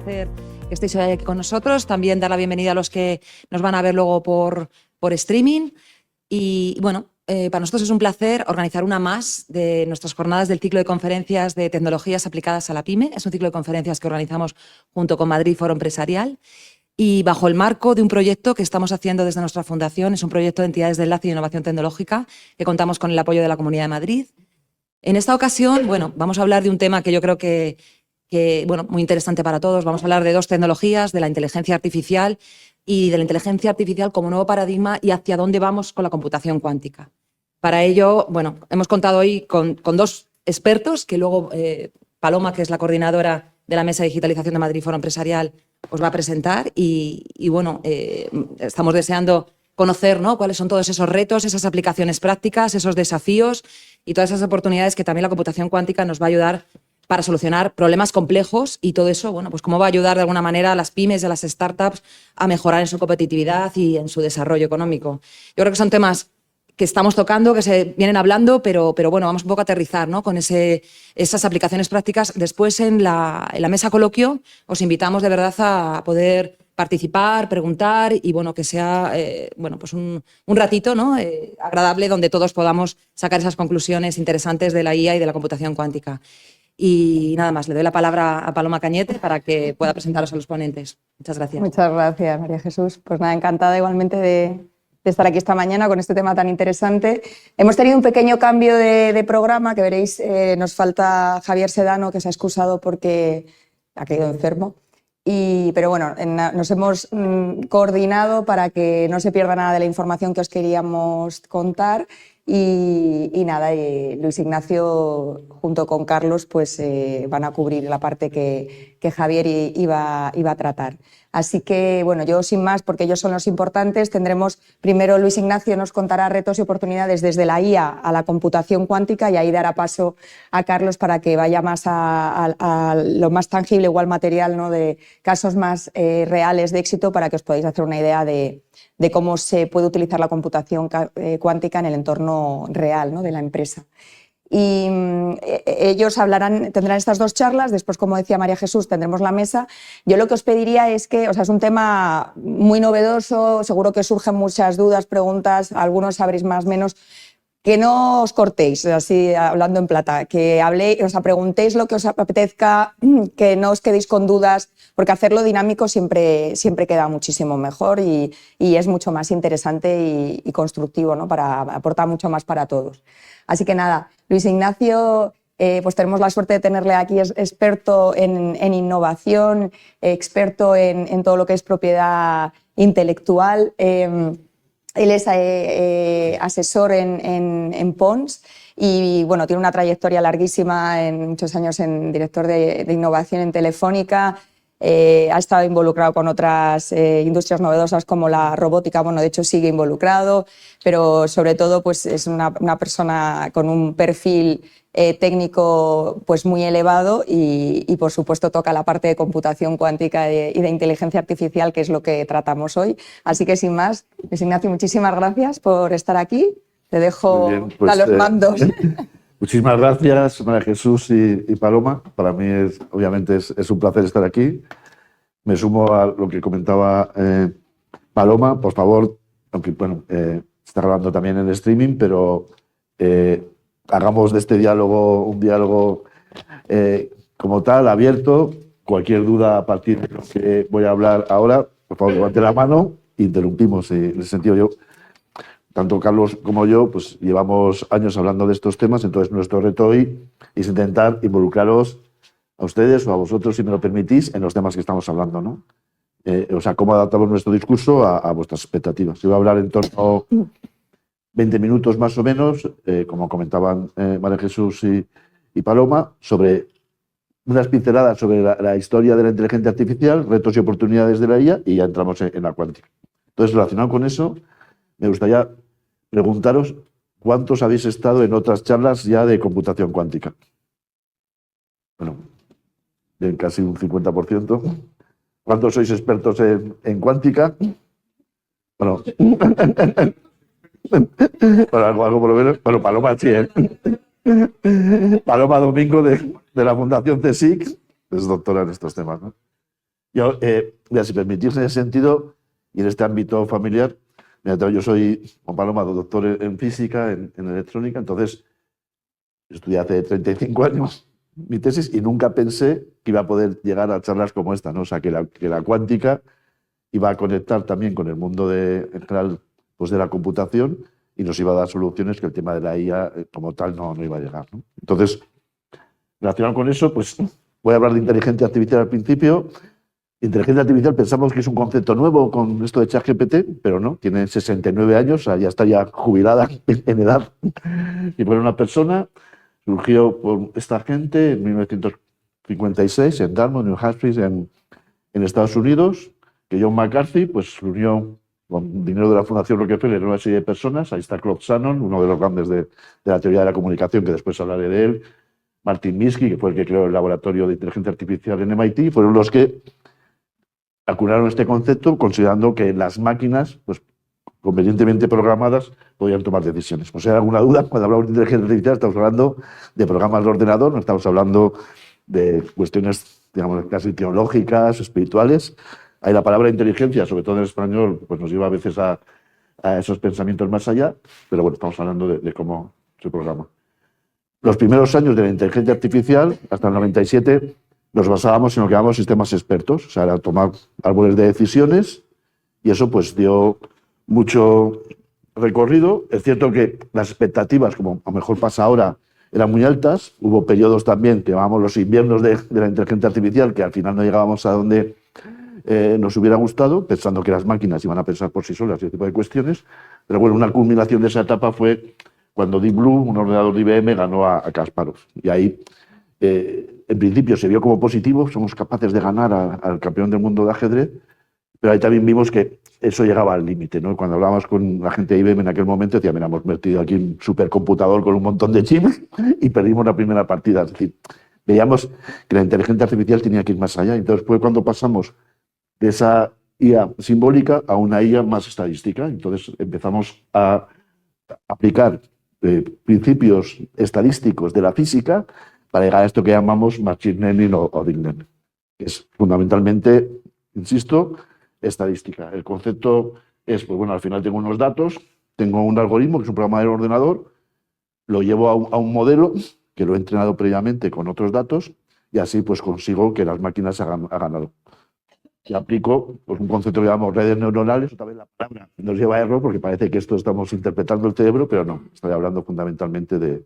placer que estéis hoy aquí con nosotros. También dar la bienvenida a los que nos van a ver luego por streaming. Y bueno, para nosotros es un placer organizar una más de nuestras jornadas del ciclo de conferencias de tecnologías aplicadas a la PyME. Es un ciclo de conferencias que organizamos junto con Madrid Foro Empresarial y bajo el marco de un proyecto que estamos haciendo desde nuestra fundación. Es un proyecto de entidades de enlace y innovación tecnológica que contamos con el apoyo de la Comunidad de Madrid. En esta ocasión, bueno, vamos a hablar de un tema que yo creo que bueno, muy interesante para todos. Vamos a hablar de dos tecnologías, de la inteligencia artificial y de la inteligencia artificial como nuevo paradigma y hacia dónde vamos con la computación cuántica. Para ello, bueno, hemos contado hoy con dos expertos que luego Paloma, que es la coordinadora de la Mesa de Digitalización de Madrid Foro Empresarial, os va a presentar y bueno, estamos deseando conocer, ¿no?, cuáles son todos esos retos, esas aplicaciones prácticas, esos desafíos y todas esas oportunidades que también la computación cuántica nos va a ayudar para solucionar problemas complejos y todo eso, bueno, pues cómo va a ayudar de alguna manera a las pymes y a las startups a mejorar en su competitividad y en su desarrollo económico. Yo creo que son temas que estamos tocando, que se vienen hablando, pero bueno, vamos un poco a aterrizar, ¿no?, con esas aplicaciones prácticas. Después en la mesa coloquio os invitamos de verdad a poder participar, preguntar y bueno, que sea bueno, pues un ratito, ¿no?, agradable donde todos podamos sacar esas conclusiones interesantes de la IA y de la computación cuántica. Y nada más, le doy la palabra a Paloma Cañete para que pueda presentaros a los ponentes. Muchas gracias. Muchas gracias, María Jesús. Pues nada, encantada igualmente de estar aquí esta mañana con este tema tan interesante. Hemos tenido un pequeño cambio de programa, que veréis, nos falta Javier Sedano, que se ha excusado porque ha caído enfermo. Pero bueno, nos hemos coordinado para que no se pierda nada de la información que os queríamos contar. Y nada, Luis Ignacio junto con Carlos pues van a cubrir la parte que Javier iba a tratar. Así que bueno, yo sin más, porque ellos son los importantes, tendremos primero Luis Ignacio nos contará retos y oportunidades desde la IA a la computación cuántica y ahí dará paso a Carlos para que vaya más a lo más tangible o al material, ¿no?, de casos más reales de éxito para que os podáis hacer una idea de cómo se puede utilizar la computación cuántica en el entorno real, ¿no?, de la empresa. Y ellos tendrán estas dos charlas, después, como decía María Jesús, tendremos la mesa. Yo lo que os pediría es que, o sea, es un tema muy novedoso, seguro que surgen muchas dudas, preguntas, algunos sabréis más o menos, que no os cortéis, así hablando en plata, que habléis, o sea, preguntéis lo que os apetezca, que no os quedéis con dudas, porque hacerlo dinámico siempre queda muchísimo mejor y es mucho más interesante y constructivo, ¿no?, aporta mucho más para todos. Así que nada, Luis Ignacio, pues tenemos la suerte de tenerle aquí, es experto en innovación, experto en todo lo que es propiedad intelectual. Él es asesor en Pons y bueno, tiene una trayectoria larguísima, en muchos años en director de innovación en Telefónica. Ha estado involucrado con otras industrias novedosas como la robótica, bueno, de hecho sigue involucrado, pero sobre todo pues es una persona con un perfil técnico pues muy elevado y por supuesto toca la parte de computación cuántica y de inteligencia artificial, que es lo que tratamos hoy. Así que sin más, Luis Ignacio, muchísimas gracias por estar aquí. Te dejo bien, pues, a los mandos. Muchísimas gracias, María Jesús y Paloma. Para mí, obviamente, es un placer estar aquí. Me sumo a lo que comentaba Paloma. Por favor, aunque bueno, está grabando también en streaming, pero hagamos de este diálogo un diálogo como tal, abierto. Cualquier duda a partir de lo que voy a hablar ahora, por favor, levante la mano. Interrumpimos. En ese sentido, yo... Tanto Carlos como yo pues, llevamos años hablando de estos temas, entonces nuestro reto hoy es intentar involucraros a ustedes o a vosotros, si me lo permitís, en los temas que estamos hablando, ¿no? O sea, cómo adaptamos nuestro discurso a vuestras expectativas. Yo voy a hablar en torno a 20 minutos más o menos, como comentaban María Jesús y Paloma, sobre unas pinceladas sobre la historia de la inteligencia artificial, retos y oportunidades de la IA, y ya entramos en la cuántica. Entonces, relacionado con eso, me gustaría preguntaros cuántos habéis estado en otras charlas ya de computación cuántica. Bueno, bien, casi un 50%. ¿Cuántos sois expertos en cuántica? Bueno, algo por lo menos. Bueno, Paloma sí, ¿eh? Paloma Domingo de la Fundación CSIC es doctora en estos temas, ¿no? Yo, mira, si permitís en ese sentido y en este ámbito familiar, mira, yo soy, Juan Paloma, doctor en física, en electrónica, entonces estudié hace 35 años mi tesis y nunca pensé que iba a poder llegar a charlas como esta, ¿no? O sea, que la cuántica iba a conectar también con el mundo en general, pues de la computación y nos iba a dar soluciones que el tema de la IA como tal no iba a llegar, ¿no? Entonces, relacionado con eso, pues voy a hablar de inteligencia artificial al principio. Inteligencia artificial pensamos que es un concepto nuevo con esto de ChatGPT, pero no, tiene 69 años, o sea, ya está ya jubilada en edad. Y por una persona, surgió por esta gente en 1956 en Dartmouth, New Hampshire, en Estados Unidos, que John McCarthy pues se unió con dinero de la Fundación Rockefeller una serie de personas. Ahí está Claude Shannon, uno de los grandes de la teoría de la comunicación, que después hablaré de él. Martin Minsky, que fue el que creó el laboratorio de inteligencia artificial en MIT, fueron los que acuñaron este concepto considerando que las máquinas, pues convenientemente programadas, podían tomar decisiones. Pues si hay alguna duda, cuando hablamos de inteligencia artificial estamos hablando de programas de ordenador, no estamos hablando de cuestiones, digamos, casi teológicas, espirituales. Ahí la palabra inteligencia, sobre todo en español, pues nos lleva a veces a esos pensamientos más allá, pero bueno, estamos hablando de cómo se programa. Los primeros años de la inteligencia artificial, hasta el 97, nos basábamos en lo que llamamos sistemas expertos, o sea, era tomar árboles de decisiones, y eso pues dio mucho recorrido. Es cierto que las expectativas, como a lo mejor pasa ahora, eran muy altas. Hubo periodos también que llamamos los inviernos de la inteligencia artificial, que al final no llegábamos a donde nos hubiera gustado, pensando que las máquinas iban a pensar por sí solas y ese tipo de cuestiones. Pero bueno, una culminación de esa etapa fue cuando Deep Blue, un ordenador de IBM, ganó a Kasparov. Y ahí, en principio, se vio como positivo, somos capaces de ganar al campeón del mundo de ajedrez, pero ahí también vimos que eso llegaba al límite, ¿no? Cuando hablábamos con la gente de IBM en aquel momento, decía, mira, hemos metido aquí un supercomputador con un montón de chips y perdimos la primera partida. Es decir, veíamos que la inteligencia artificial tenía que ir más allá. Entonces fue cuando pasamos de esa IA simbólica a una IA más estadística. Entonces empezamos a aplicar principios estadísticos de la física para llegar a esto que llamamos machine learning o deep learning, que es fundamentalmente, insisto, estadística. El concepto es, pues bueno, al final tengo unos datos, tengo un algoritmo, que es un programa del ordenador, lo llevo a un modelo que lo he entrenado previamente con otros datos y así pues consigo que las máquinas hagan algo. Y aplico pues, un concepto que llamamos redes neuronales, otra vez la palabra nos lleva a error porque parece que esto estamos interpretando el cerebro, pero no, estoy hablando fundamentalmente de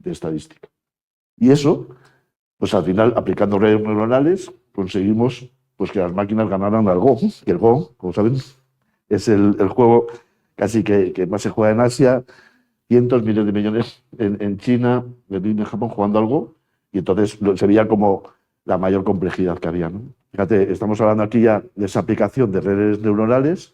estadística. Y eso, pues al final, aplicando redes neuronales, conseguimos pues, que las máquinas ganaran al Go. Y el Go, como saben, es el juego casi que más se juega en Asia, cientos, miles de millones en China, en Japón jugando al Go, y entonces se veía como la mayor complejidad que había, ¿no? Fíjate, estamos hablando aquí ya de esa aplicación de redes neuronales,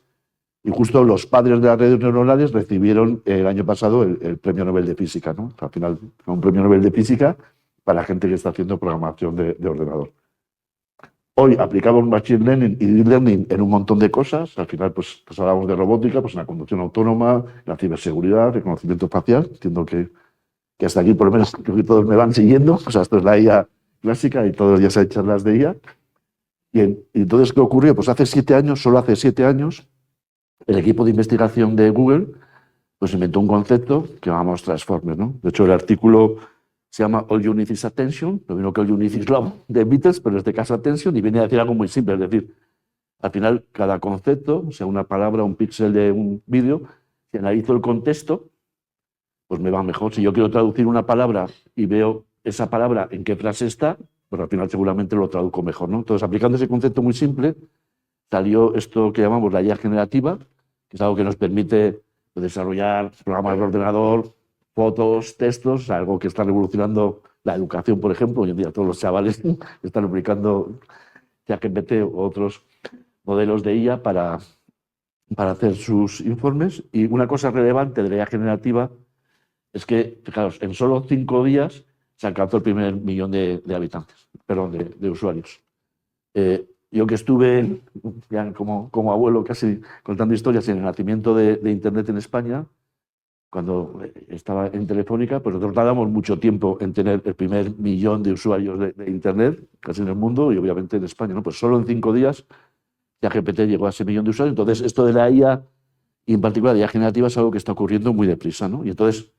y justo los padres de las redes neuronales recibieron el año pasado el Premio Nobel de Física, ¿no? Al final, un Premio Nobel de Física para la gente que está haciendo programación de ordenador. Hoy aplicamos Machine Learning y Deep Learning en un montón de cosas. Al final, pues hablamos de robótica, pues en la conducción autónoma, la ciberseguridad, reconocimiento facial. Entiendo que hasta aquí, por lo menos, creo que todos me van siguiendo. O sea, esto es la IA clásica y todos los días hay charlas de IA. Y entonces, ¿qué ocurrió? Pues hace 7 años, solo hace 7 años, el equipo de investigación de Google pues inventó un concepto que llamamos Transformers, ¿no? De hecho, el artículo se llama All You Need Is Attention, lo mismo que All You Need Is Love de Beatles, pero en este caso Attention, y viene a decir algo muy simple, es decir, al final cada concepto, o sea, una palabra, un píxel de un vídeo, si analizo el contexto, pues me va mejor. Si yo quiero traducir una palabra y veo esa palabra en qué frase está, pues al final seguramente lo traduzco mejor, ¿no? Entonces, aplicando ese concepto muy simple, salió esto que llamamos la IA generativa, que es algo que nos permite desarrollar programas de ordenador, fotos, textos, algo que está revolucionando la educación, por ejemplo. Hoy en día todos los chavales están aplicando ChatGPT u otros modelos de IA para hacer sus informes. Y una cosa relevante de la IA generativa es que, fijaros, en solo 5 días se alcanzó el primer millón de habitantes, perdón, de usuarios. Yo que estuve ya como abuelo casi contando historias en el nacimiento de Internet en España, cuando estaba en Telefónica, pues nosotros tardamos mucho tiempo en tener el primer 1 millón de usuarios de Internet, casi en el mundo y obviamente en España, ¿no? Pues solo en 5 días ChatGPT llegó a ese 1 millón de usuarios. Entonces, esto de la IA, y en particular la IA generativa, es algo que está ocurriendo muy deprisa, ¿no? Y entonces,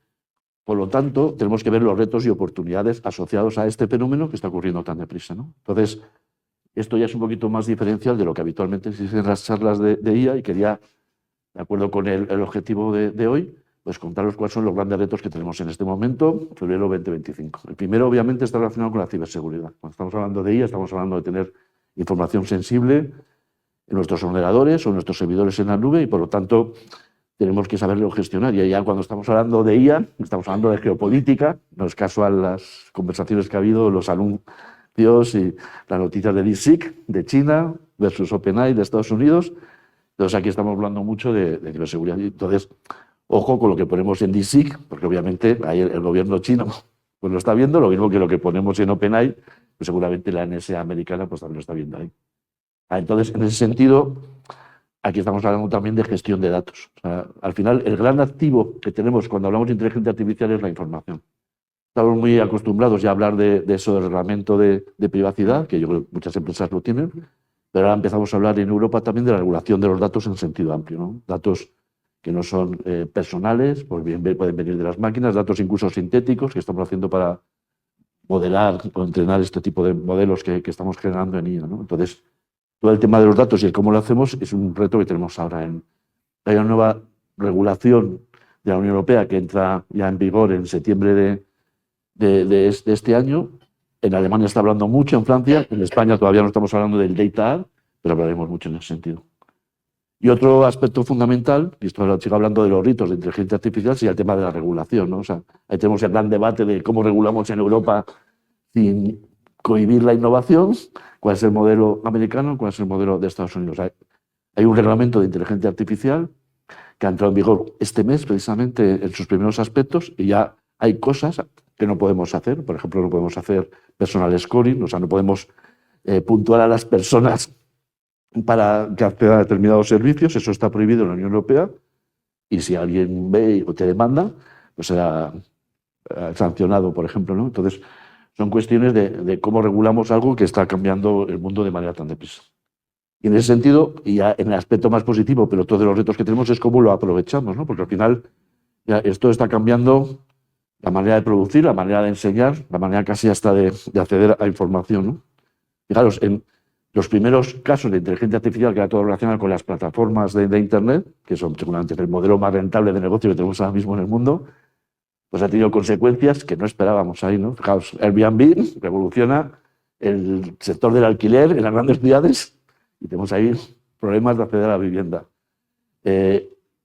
por lo tanto, tenemos que ver los retos y oportunidades asociados a este fenómeno que está ocurriendo tan deprisa, ¿no? Entonces, esto ya es un poquito más diferencial de lo que habitualmente se dice en las charlas de IA y quería, de acuerdo con el objetivo de hoy, pues contaros cuáles son los grandes retos que tenemos en este momento, febrero 2025. El primero, obviamente, está relacionado con la ciberseguridad. Cuando estamos hablando de IA, estamos hablando de tener información sensible en nuestros ordenadores o en nuestros servidores en la nube y, por lo tanto, tenemos que saberlo gestionar. Y ya cuando estamos hablando de IA, estamos hablando de geopolítica. No es casual las conversaciones que ha habido, los anuncios y las noticias de DeepSeek de China versus OpenAI de Estados Unidos. Entonces, aquí estamos hablando mucho de ciberseguridad. Entonces, ojo con lo que ponemos en DeepSeek, porque obviamente ahí el gobierno chino pues lo está viendo, lo mismo que lo que ponemos en OpenAI, pues seguramente la NSA americana pues también lo está viendo ahí. Entonces, en ese sentido, aquí estamos hablando también de gestión de datos. O sea, al final, el gran activo que tenemos cuando hablamos de inteligencia artificial es la información. Estamos muy acostumbrados ya a hablar de eso, del reglamento de privacidad, que yo creo que muchas empresas lo tienen, pero ahora empezamos a hablar en Europa también de la regulación de los datos en sentido amplio, ¿no? Datos que no son personales, pues bien pueden venir de las máquinas, datos incluso sintéticos que estamos haciendo para modelar o entrenar este tipo de modelos que estamos generando en IA, ¿no? Entonces, todo el tema de los datos y el cómo lo hacemos es un reto que tenemos ahora. Hay una nueva regulación de la Unión Europea que entra ya en vigor en septiembre de este año. En Alemania está hablando mucho, en Francia, en España todavía no estamos hablando del Data Act, pero hablaremos mucho en ese sentido. Y otro aspecto fundamental, y esto sigo hablando de los ritos de inteligencia artificial, sería el tema de la regulación, ¿no? O sea, ahí tenemos el gran debate de cómo regulamos en Europa sin cohibir la innovación, cuál es el modelo americano, cuál es el modelo de Estados Unidos. Hay un reglamento de inteligencia artificial que ha entrado en vigor este mes, precisamente en sus primeros aspectos, y ya hay cosas que no podemos hacer. Por ejemplo, no podemos hacer personal scoring, o sea, no podemos puntuar a las personas para que accedan a determinados servicios. Eso está prohibido en la Unión Europea, y si alguien ve o te demanda, pues será sancionado, por ejemplo, ¿no? Entonces, son cuestiones de cómo regulamos algo que está cambiando el mundo de manera tan deprisa. Y en ese sentido, y ya en el aspecto más positivo, pero todos los retos que tenemos es cómo lo aprovechamos, ¿no? Porque al final ya esto está cambiando la manera de producir, la manera de enseñar, la manera casi hasta de acceder a información, ¿no? Fijaros, en los primeros casos de inteligencia artificial, que era todo relacionado con las plataformas de Internet, que son seguramente el modelo más rentable de negocio que tenemos ahora mismo en el mundo, pues ha tenido consecuencias que no esperábamos ahí, ¿no? Fijaos, Airbnb revoluciona el sector del alquiler en las grandes ciudades y tenemos ahí problemas de acceder a la vivienda.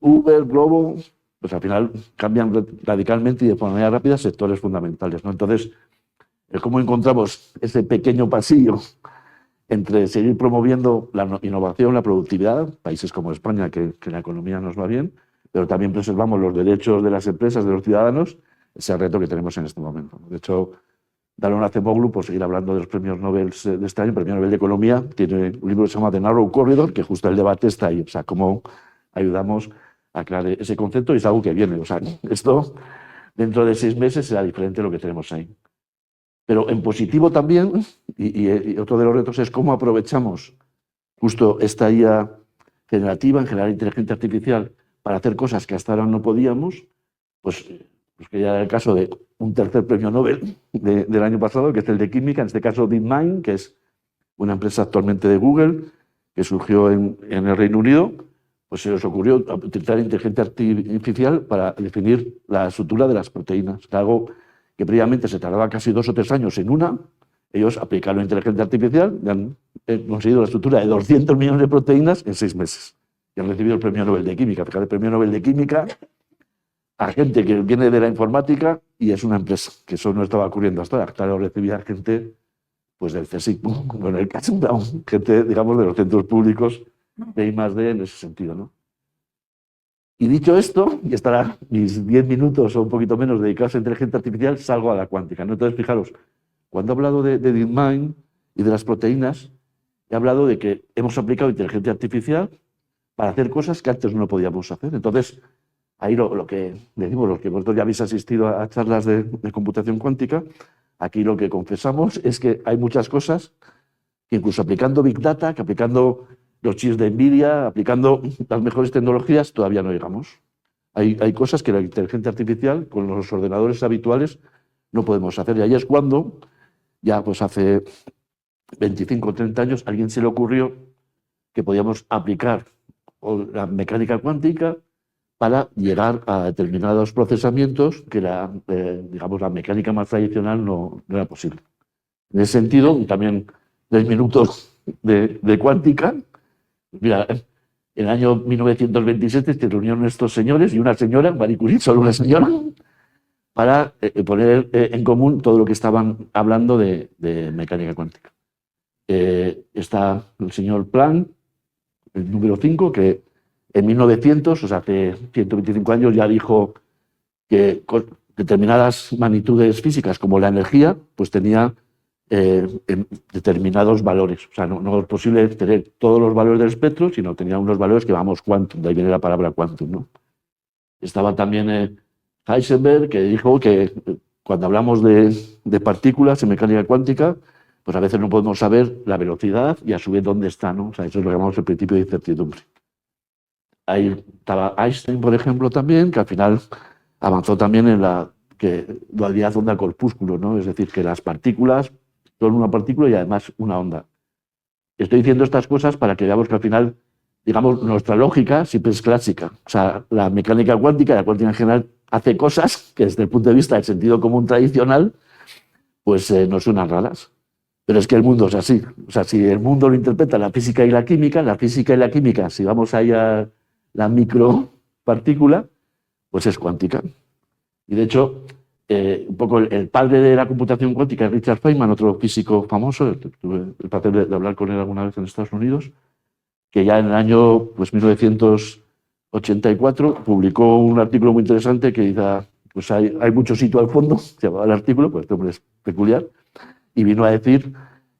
Uber, Globo, pues al final cambian radicalmente y de manera rápida sectores fundamentales, ¿no? Entonces, ¿cómo encontramos ese pequeño pasillo entre seguir promoviendo la innovación, la productividad, países como España, que la economía nos va bien, pero también preservamos los derechos de las empresas, de los ciudadanos? Ese es el reto que tenemos en este momento. De hecho, Daron Acemoglu, por seguir hablando de los premios Nobel de este año, el premio Nobel de Economía, tiene un libro que se llama The Narrow Corridor, que justo el debate está ahí. O sea, cómo ayudamos a aclarar ese concepto, y es algo que viene. O sea, esto dentro de 6 meses será diferente de lo que tenemos ahí. Pero en positivo también, y otro de los retos es cómo aprovechamos justo esta IA generativa, en general inteligencia artificial, para hacer cosas que hasta ahora no podíamos, pues que ya era el caso de un tercer premio Nobel del año pasado, que es el de química, en este caso DeepMind, que es una empresa actualmente de Google, que surgió en el Reino Unido. Pues se les ocurrió utilizar inteligencia artificial para definir la estructura de las proteínas, algo que previamente se tardaba casi 2 o 3 años en una. Ellos aplicaron inteligencia artificial y han conseguido la estructura de 200 millones de proteínas en 6 meses. Y han recibido el premio Nobel de Química. Fíjate, el premio Nobel de Química a gente que viene de la informática y es una empresa, que eso no estaba ocurriendo hasta ahora. Claro, recibía gente pues del CSIC, bueno, el Catch Down, gente, digamos, de los centros públicos de I+D en ese sentido, ¿no? Y dicho esto, y estará mis 10 minutos o un poquito menos dedicados a inteligencia artificial, salgo a la cuántica, ¿no? Entonces, fijaros, cuando he hablado de DeepMind y de las proteínas, he hablado de que hemos aplicado inteligencia artificial para hacer cosas que antes no podíamos hacer. Entonces, ahí lo que decimos, los que vosotros ya habéis asistido a charlas de computación cuántica, aquí lo que confesamos es que hay muchas cosas que incluso aplicando Big Data, que aplicando los chips de NVIDIA, aplicando las mejores tecnologías, todavía no llegamos. Hay cosas que la inteligencia artificial, con los ordenadores habituales, no podemos hacer. Y ahí es cuando, ya pues hace 25 o 30 años, a alguien se le ocurrió que podíamos aplicar la mecánica cuántica para llegar a determinados procesamientos que digamos, la mecánica más tradicional no era posible. En ese sentido, y también 3 minutos de cuántica. Mira, en el año 1927 se reunieron estos señores y una señora, Marie Curie, solo una señora, para poner en común todo lo que estaban hablando de mecánica cuántica. Está el señor Planck, el número 5, que en 1900, o sea, hace 125 años, ya dijo que con determinadas magnitudes físicas, como la energía, pues tenía determinados valores. O sea, no es posible tener todos los valores del espectro, sino tenía unos valores que llamamos quantum, de ahí viene la palabra quantum, ¿no? Estaba también Heisenberg, que dijo que cuando hablamos de partículas en mecánica cuántica, pues a veces no podemos saber la velocidad y a su vez dónde está, ¿no? O sea, eso es lo que llamamos el principio de incertidumbre. Ahí estaba Einstein, por ejemplo, también, que al final avanzó también en la dualidad onda-corpúsculo, ¿no? Es decir, que las partículas son una partícula y además una onda. Estoy diciendo estas cosas para que veamos que al final, digamos, nuestra lógica siempre es clásica. O sea, la mecánica cuántica, la cuántica en general, hace cosas que desde el punto de vista del sentido común tradicional, pues no suenan raras. Pero es que el mundo es así. O sea, si el mundo lo interpreta la física y la química, si vamos ahí a la micropartícula, pues es cuántica. Y de hecho, un poco el padre de la computación cuántica es Richard Feynman, otro físico famoso, tuve el placer de hablar con él alguna vez en Estados Unidos, que ya en el año 1984 publicó un artículo muy interesante que dice, pues hay mucho sitio al fondo, se llamaba el artículo, pues este hombre es peculiar, y vino a decir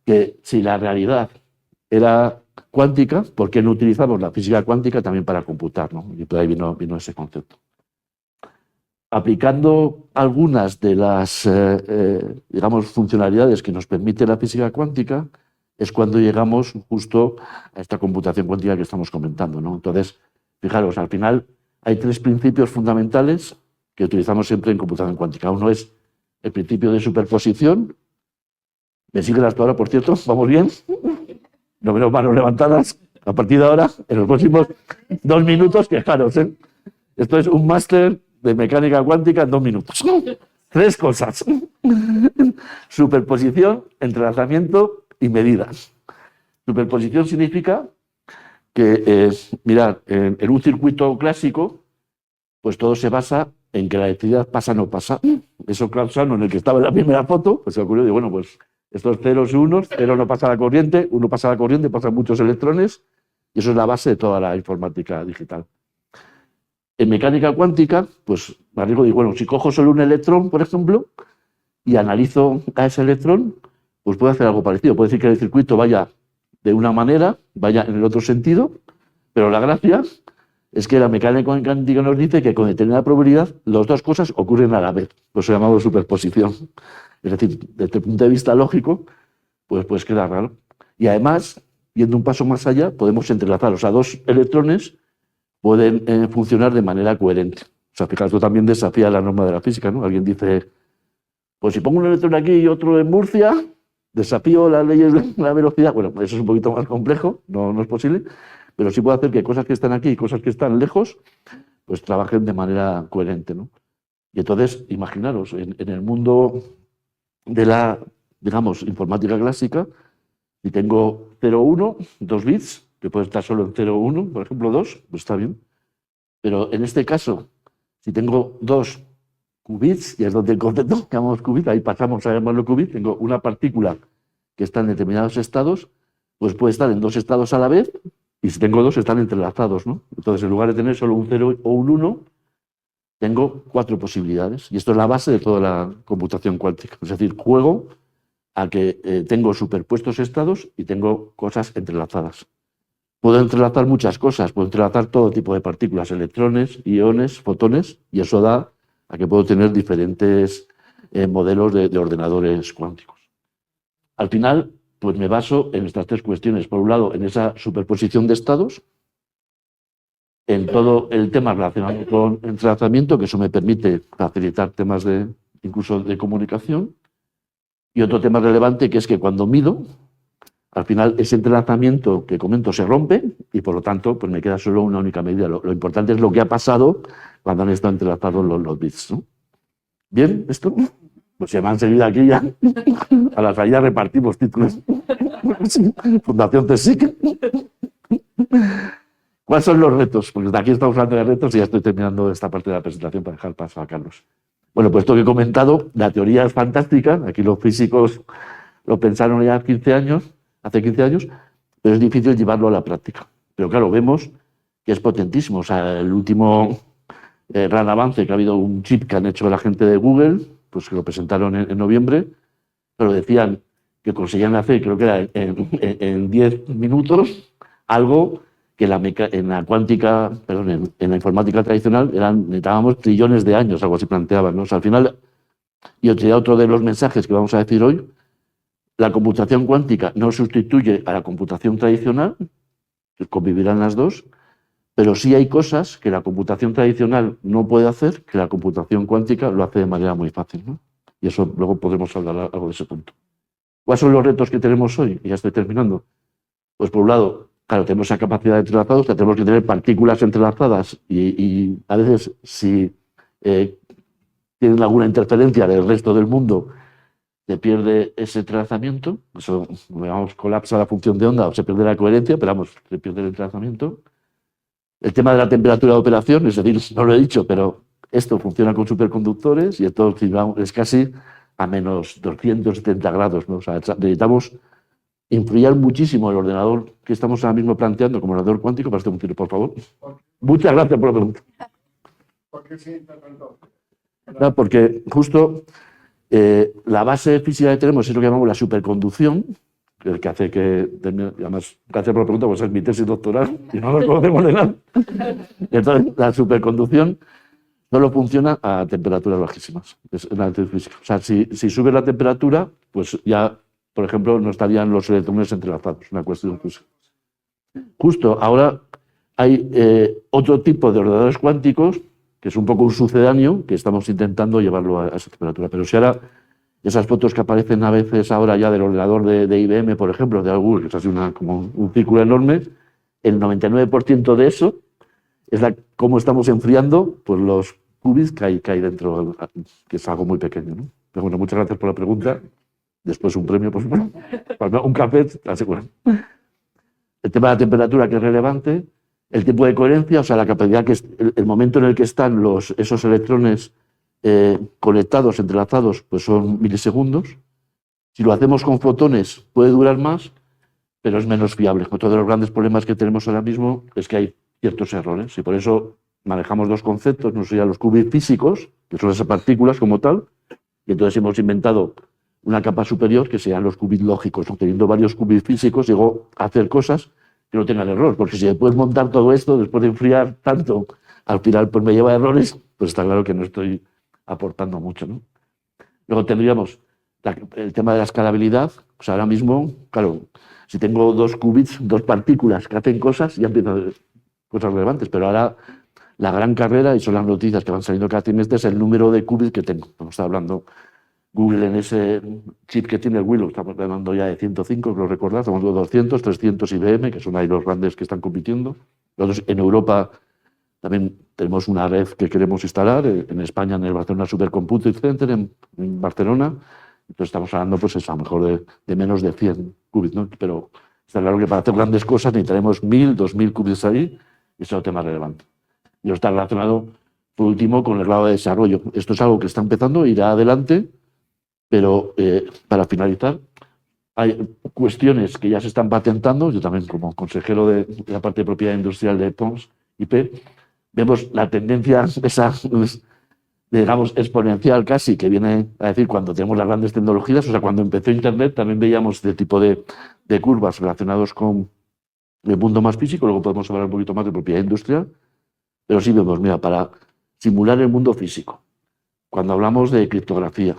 que si la realidad era cuántica, ¿por qué no utilizamos la física cuántica también para computar, ¿no? Y por ahí vino ese concepto. Aplicando algunas de las, digamos, funcionalidades que nos permite la física cuántica, es cuando llegamos justo a esta computación cuántica que estamos comentando, ¿no? Entonces, fijaros, al final hay 3 principios fundamentales que utilizamos siempre en computación cuántica. Uno es el principio de superposición. ¿Me siguen hasta ahora, por cierto? ¿Vamos bien? No veo manos levantadas. A partir de ahora, en los próximos 2 minutos, quejaros, ¿eh? Esto es un máster de mecánica cuántica en 2 minutos. 3 cosas. Superposición, entrelazamiento y medidas. Superposición significa que, mirad, en un circuito clásico, pues todo se basa en que la electricidad pasa o no pasa. Eso Clausano, en el que estaba en la primera foto, pues se ocurrió, bueno, pues estos ceros y unos, cero no pasa la corriente, uno pasa la corriente, pasan muchos electrones, y eso es la base de toda la informática digital. En mecánica cuántica, pues me arriesgo y digo, bueno, si cojo solo un electrón, por ejemplo, y analizo a ese electrón, pues puedo hacer algo parecido. Puedo decir que el circuito vaya de una manera, vaya en el otro sentido, pero la gracia es que la mecánica cuántica nos dice que con determinada probabilidad las 2 cosas ocurren a la vez. Por eso llamamos superposición. Es decir, desde el punto de vista lógico, pues queda raro. Y además, yendo un paso más allá, podemos entrelazar. O sea, 2 electrones pueden funcionar de manera coherente. O sea, fijaos, esto también desafía la norma de la física, ¿no? Alguien dice, pues si pongo un electrón aquí y otro en Murcia, desafío las leyes de la velocidad. Bueno, eso es un poquito más complejo, no es posible, pero sí puedo hacer que cosas que están aquí y cosas que están lejos, pues trabajen de manera coherente, ¿no? Y entonces, imaginaros, en el mundo de la, digamos, informática clásica, si tengo 0, 1, 2 bits, que puede estar solo en 0, 1, por ejemplo 2, pues está bien. Pero en este caso, si tengo 2 qubits, y es donde el concepto que llamamos qubit, ahí pasamos a llamarlo qubit, tengo una partícula que está en determinados estados, pues puede estar en 2 estados a la vez, y si tengo 2 están entrelazados, ¿no? Entonces, en lugar de tener solo un 0 o un 1, tengo 4 posibilidades. Y esto es la base de toda la computación cuántica. Es decir, juego a que tengo superpuestos estados y tengo cosas entrelazadas. puedo entrelazar muchas cosas, puedo entrelazar todo tipo de partículas, electrones, iones, fotones, y eso da a que puedo tener diferentes modelos de ordenadores cuánticos. Al final, pues me baso en estas tres cuestiones. Por un lado, en esa superposición de estados, en todo el tema relacionado con entrelazamiento, que eso me permite facilitar temas incluso de comunicación. Y otro tema relevante, que es que cuando mido, al final ese entrelazamiento que comento se rompe y por lo tanto pues me queda solo una única medida. Lo importante es lo que ha pasado cuando han estado entrelazados los bits, ¿no? ¿Bien esto? Pues se me han seguido aquí ya. A la salida repartimos títulos. Fundación CSIC. ¿Cuáles son los retos? Porque de aquí estamos hablando de retos y ya estoy terminando esta parte de la presentación para dejar paso a Carlos. Bueno, pues esto que he comentado, la teoría es fantástica. Aquí los físicos lo pensaron ya hace 15 años, pero es difícil llevarlo a la práctica. Pero claro, vemos que es potentísimo. O sea, el último gran avance que ha habido, un chip que han hecho la gente de Google, pues que lo presentaron en noviembre, pero decían que conseguían hacer, creo que era en 10 minutos, algo que en la cuántica, perdón, en la informática tradicional necesitábamos trillones de años, algo así planteaban, ¿no? O sea, al final, y otro de los mensajes que vamos a decir hoy, la computación cuántica no sustituye a la computación tradicional, que convivirán las dos, pero sí hay cosas que la computación tradicional no puede hacer, que la computación cuántica lo hace de manera muy fácil, ¿no? Y eso luego podremos hablar algo de ese punto. ¿Cuáles son los retos que tenemos hoy? Y ya estoy terminando. Pues por un lado, claro, tenemos esa capacidad de entrelazados, que tenemos que tener partículas entrelazadas y a veces si tienen alguna interferencia del resto del mundo, se pierde ese entrelazamiento, eso, digamos, colapsa la función de onda o se pierde la coherencia, pero vamos, se pierde el entrelazamiento. El tema de la temperatura de operación, es decir, no lo he dicho, pero esto funciona con superconductores y esto es casi a menos 270 grados, ¿no? O sea, necesitamos enfriar muchísimo el ordenador que estamos ahora mismo planteando como ordenador cuántico. Para un tiro, por favor. Muchas gracias por la pregunta. ¿Por qué se interpretó? No, porque justo la base física que tenemos es lo que llamamos la superconducción, el que hace que, además, gracias por la pregunta, pues es mi tesis doctoral y no lo conocemos de nada. Entonces, la superconducción solo funciona a temperaturas bajísimas. Es la física. O sea, si sube la temperatura, pues ya, por ejemplo, no estarían los electrones entrelazados, una cuestión física. Justo ahora hay otro tipo de ordenadores cuánticos, que es un poco un sucedáneo, que estamos intentando llevarlo a esa temperatura. Pero si ahora esas fotos que aparecen a veces ahora ya del ordenador de IBM, por ejemplo, de Google, que es así como un círculo enorme, el 99% de eso es cómo estamos enfriando pues, los qubits que hay dentro, que es algo muy pequeño, ¿no? Pero bueno, muchas gracias por la pregunta. Después un premio, por supuesto. Un café, te aseguro. El tema de la temperatura, que es relevante. El tiempo de coherencia, o sea, la capacidad, el momento en el que están esos electrones conectados, entrelazados, pues son milisegundos. Si lo hacemos con fotones puede durar más, pero es menos fiable. Otro de los grandes problemas que tenemos ahora mismo es que hay ciertos errores y por eso manejamos dos conceptos, no serían los qubits físicos, que son esas partículas como tal, y entonces hemos inventado una capa superior que sean los qubits lógicos, ¿no? Teniendo varios qubits físicos, llegó a hacer cosas que no tengan error, porque si después montar todo esto, después de enfriar tanto, al final pues me lleva a errores, pues está claro que no estoy aportando mucho, ¿no? Luego tendríamos el tema de la escalabilidad. O sea, ahora mismo, claro, si tengo dos qubits, dos partículas que hacen cosas, ya empiezan a hacer cosas relevantes, pero ahora la gran carrera, y son las noticias que van saliendo cada trimestre, es el número de qubits que tengo. Como está hablando Google en ese chip que tiene el Willow, estamos hablando ya de 105, creo recordar, estamos hablando de 200, 300 IBM, que son ahí los grandes que están compitiendo. Nosotros en Europa también tenemos una red que queremos instalar, en España en el Barcelona Supercomputing Center, en Barcelona. Entonces estamos hablando, pues a lo mejor de menos de 100 qubits, ¿no? Pero está claro que para hacer grandes cosas necesitaremos 1000, 2000 qubits ahí, y eso es un tema relevante. Y está relacionado, por último, con el grado de desarrollo. Esto es algo que está empezando, irá adelante, pero para finalizar, hay cuestiones que ya se están patentando. Yo también, como consejero de la parte de propiedad industrial de PONS IP, vemos la tendencia esa, digamos, exponencial casi, que viene a decir cuando tenemos las grandes tecnologías. O sea, cuando empezó Internet también veíamos este tipo de curvas relacionados con el mundo más físico, luego podemos hablar un poquito más de propiedad industrial, pero sí vemos, mira, para simular el mundo físico, cuando hablamos de criptografía,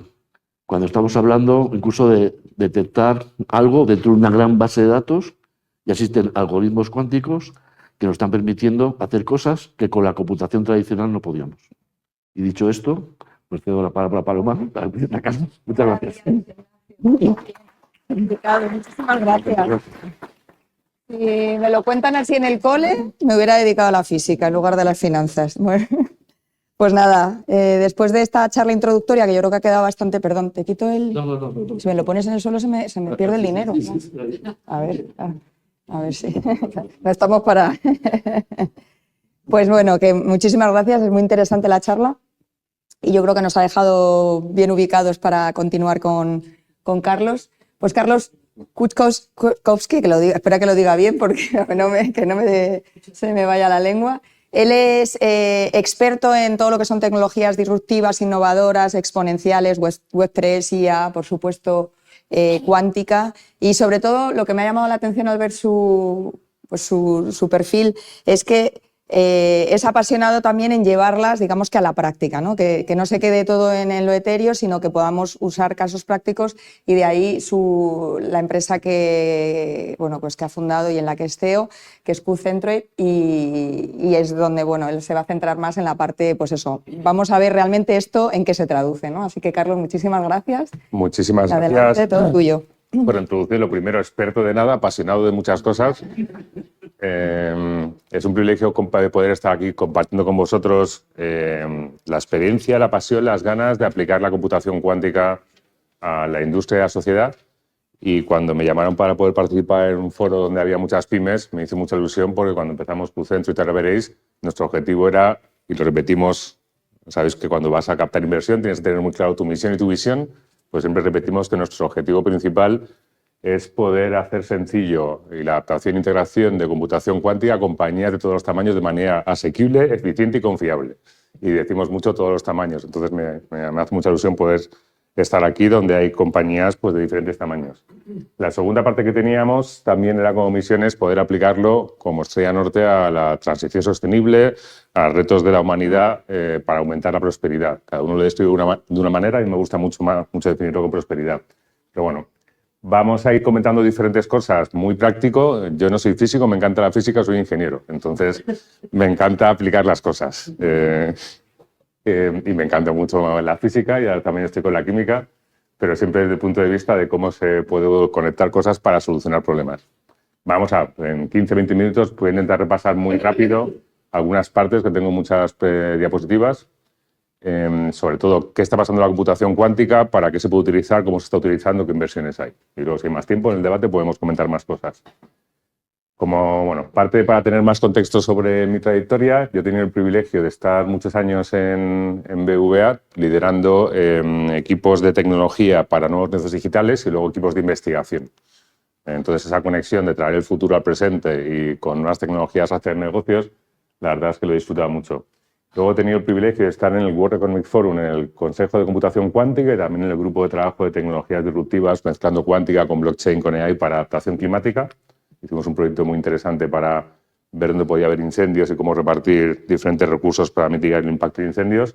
cuando estamos hablando incluso de detectar algo dentro de una gran base de datos, y existen algoritmos cuánticos que nos están permitiendo hacer cosas que con la computación tradicional no podíamos. Y dicho esto, pues cedo la palabra a Paloma. Muchas gracias. Muchísimas gracias. Si me lo cuentan así en el cole, me hubiera dedicado a la física en lugar de las finanzas. Bueno, pues nada, después de esta charla introductoria, que yo creo que ha quedado bastante... Perdón, te quito el... No. Si me lo pones en el suelo se me pierde el dinero. A ver si... No estamos para... Pues bueno, que muchísimas gracias, es muy interesante la charla y yo creo que nos ha dejado bien ubicados para continuar con Carlos. Pues Carlos Kuczkowski, que lo diga, espera que lo diga bien porque se me vaya la lengua. Él es experto en todo lo que son tecnologías disruptivas, innovadoras, exponenciales, Web3, IA, por supuesto, cuántica, y sobre todo lo que me ha llamado la atención al ver su perfil es que es apasionado también en llevarlas, digamos que a la práctica, ¿no? Que no se quede todo en lo etéreo, sino que podamos usar casos prácticos, y de ahí la empresa que ha fundado y en la que es CEO, que es QCentroid, y es donde él se va a centrar más en la parte, pues eso, vamos a ver realmente esto en qué se traduce, ¿no? Así que Carlos, muchísimas gracias. Muchísimas Adelante, gracias. todo tuyo. Por introducir, lo primero, experto de nada, apasionado de muchas cosas. Es un privilegio poder estar aquí compartiendo con vosotros la experiencia, la pasión, las ganas de aplicar la computación cuántica a la industria y a la sociedad. Y cuando me llamaron para poder participar en un foro donde había muchas pymes, me hizo mucha ilusión porque cuando empezamos QCentro y te veréis, nuestro objetivo era, y lo repetimos, sabéis que cuando vas a captar inversión tienes que tener muy claro tu misión y tu visión, pues siempre repetimos que nuestro objetivo principal es poder hacer sencillo y la adaptación e integración de computación cuántica a compañías de todos los tamaños de manera asequible, eficiente y confiable. Y decimos mucho todos los tamaños. Entonces me hace mucha ilusión poder estar aquí donde hay compañías pues, de diferentes tamaños. La segunda parte que teníamos también era como misiones poder aplicarlo como estrella norte a la transición sostenible, a retos de la humanidad para aumentar la prosperidad. Cada uno lo describe de una manera y me gusta mucho definirlo con prosperidad. Pero bueno, vamos a ir comentando diferentes cosas. Muy práctico. Yo no soy físico, me encanta la física, soy ingeniero. Entonces, me encanta aplicar las cosas. Y me encanta mucho la física y ahora también estoy con la química, pero siempre desde el punto de vista de cómo se puede conectar cosas para solucionar problemas. En 15-20 minutos voy a intentar repasar muy rápido algunas partes, que tengo muchas diapositivas, sobre todo qué está pasando en la computación cuántica, para qué se puede utilizar, cómo se está utilizando, qué inversiones hay. Y luego, si hay más tiempo en el debate, podemos comentar más cosas. Parte para tener más contexto sobre mi trayectoria, yo he tenido el privilegio de estar muchos años en BBVA liderando equipos de tecnología para nuevos negocios digitales y luego equipos de investigación. Entonces, esa conexión de traer el futuro al presente y con nuevas tecnologías hacer negocios, la verdad es que lo he disfrutado mucho. Luego he tenido el privilegio de estar en el World Economic Forum, en el Consejo de Computación Cuántica y también en el grupo de trabajo de tecnologías disruptivas, mezclando cuántica con blockchain, con AI para adaptación climática. Hicimos un proyecto muy interesante para ver dónde podía haber incendios y cómo repartir diferentes recursos para mitigar el impacto de incendios.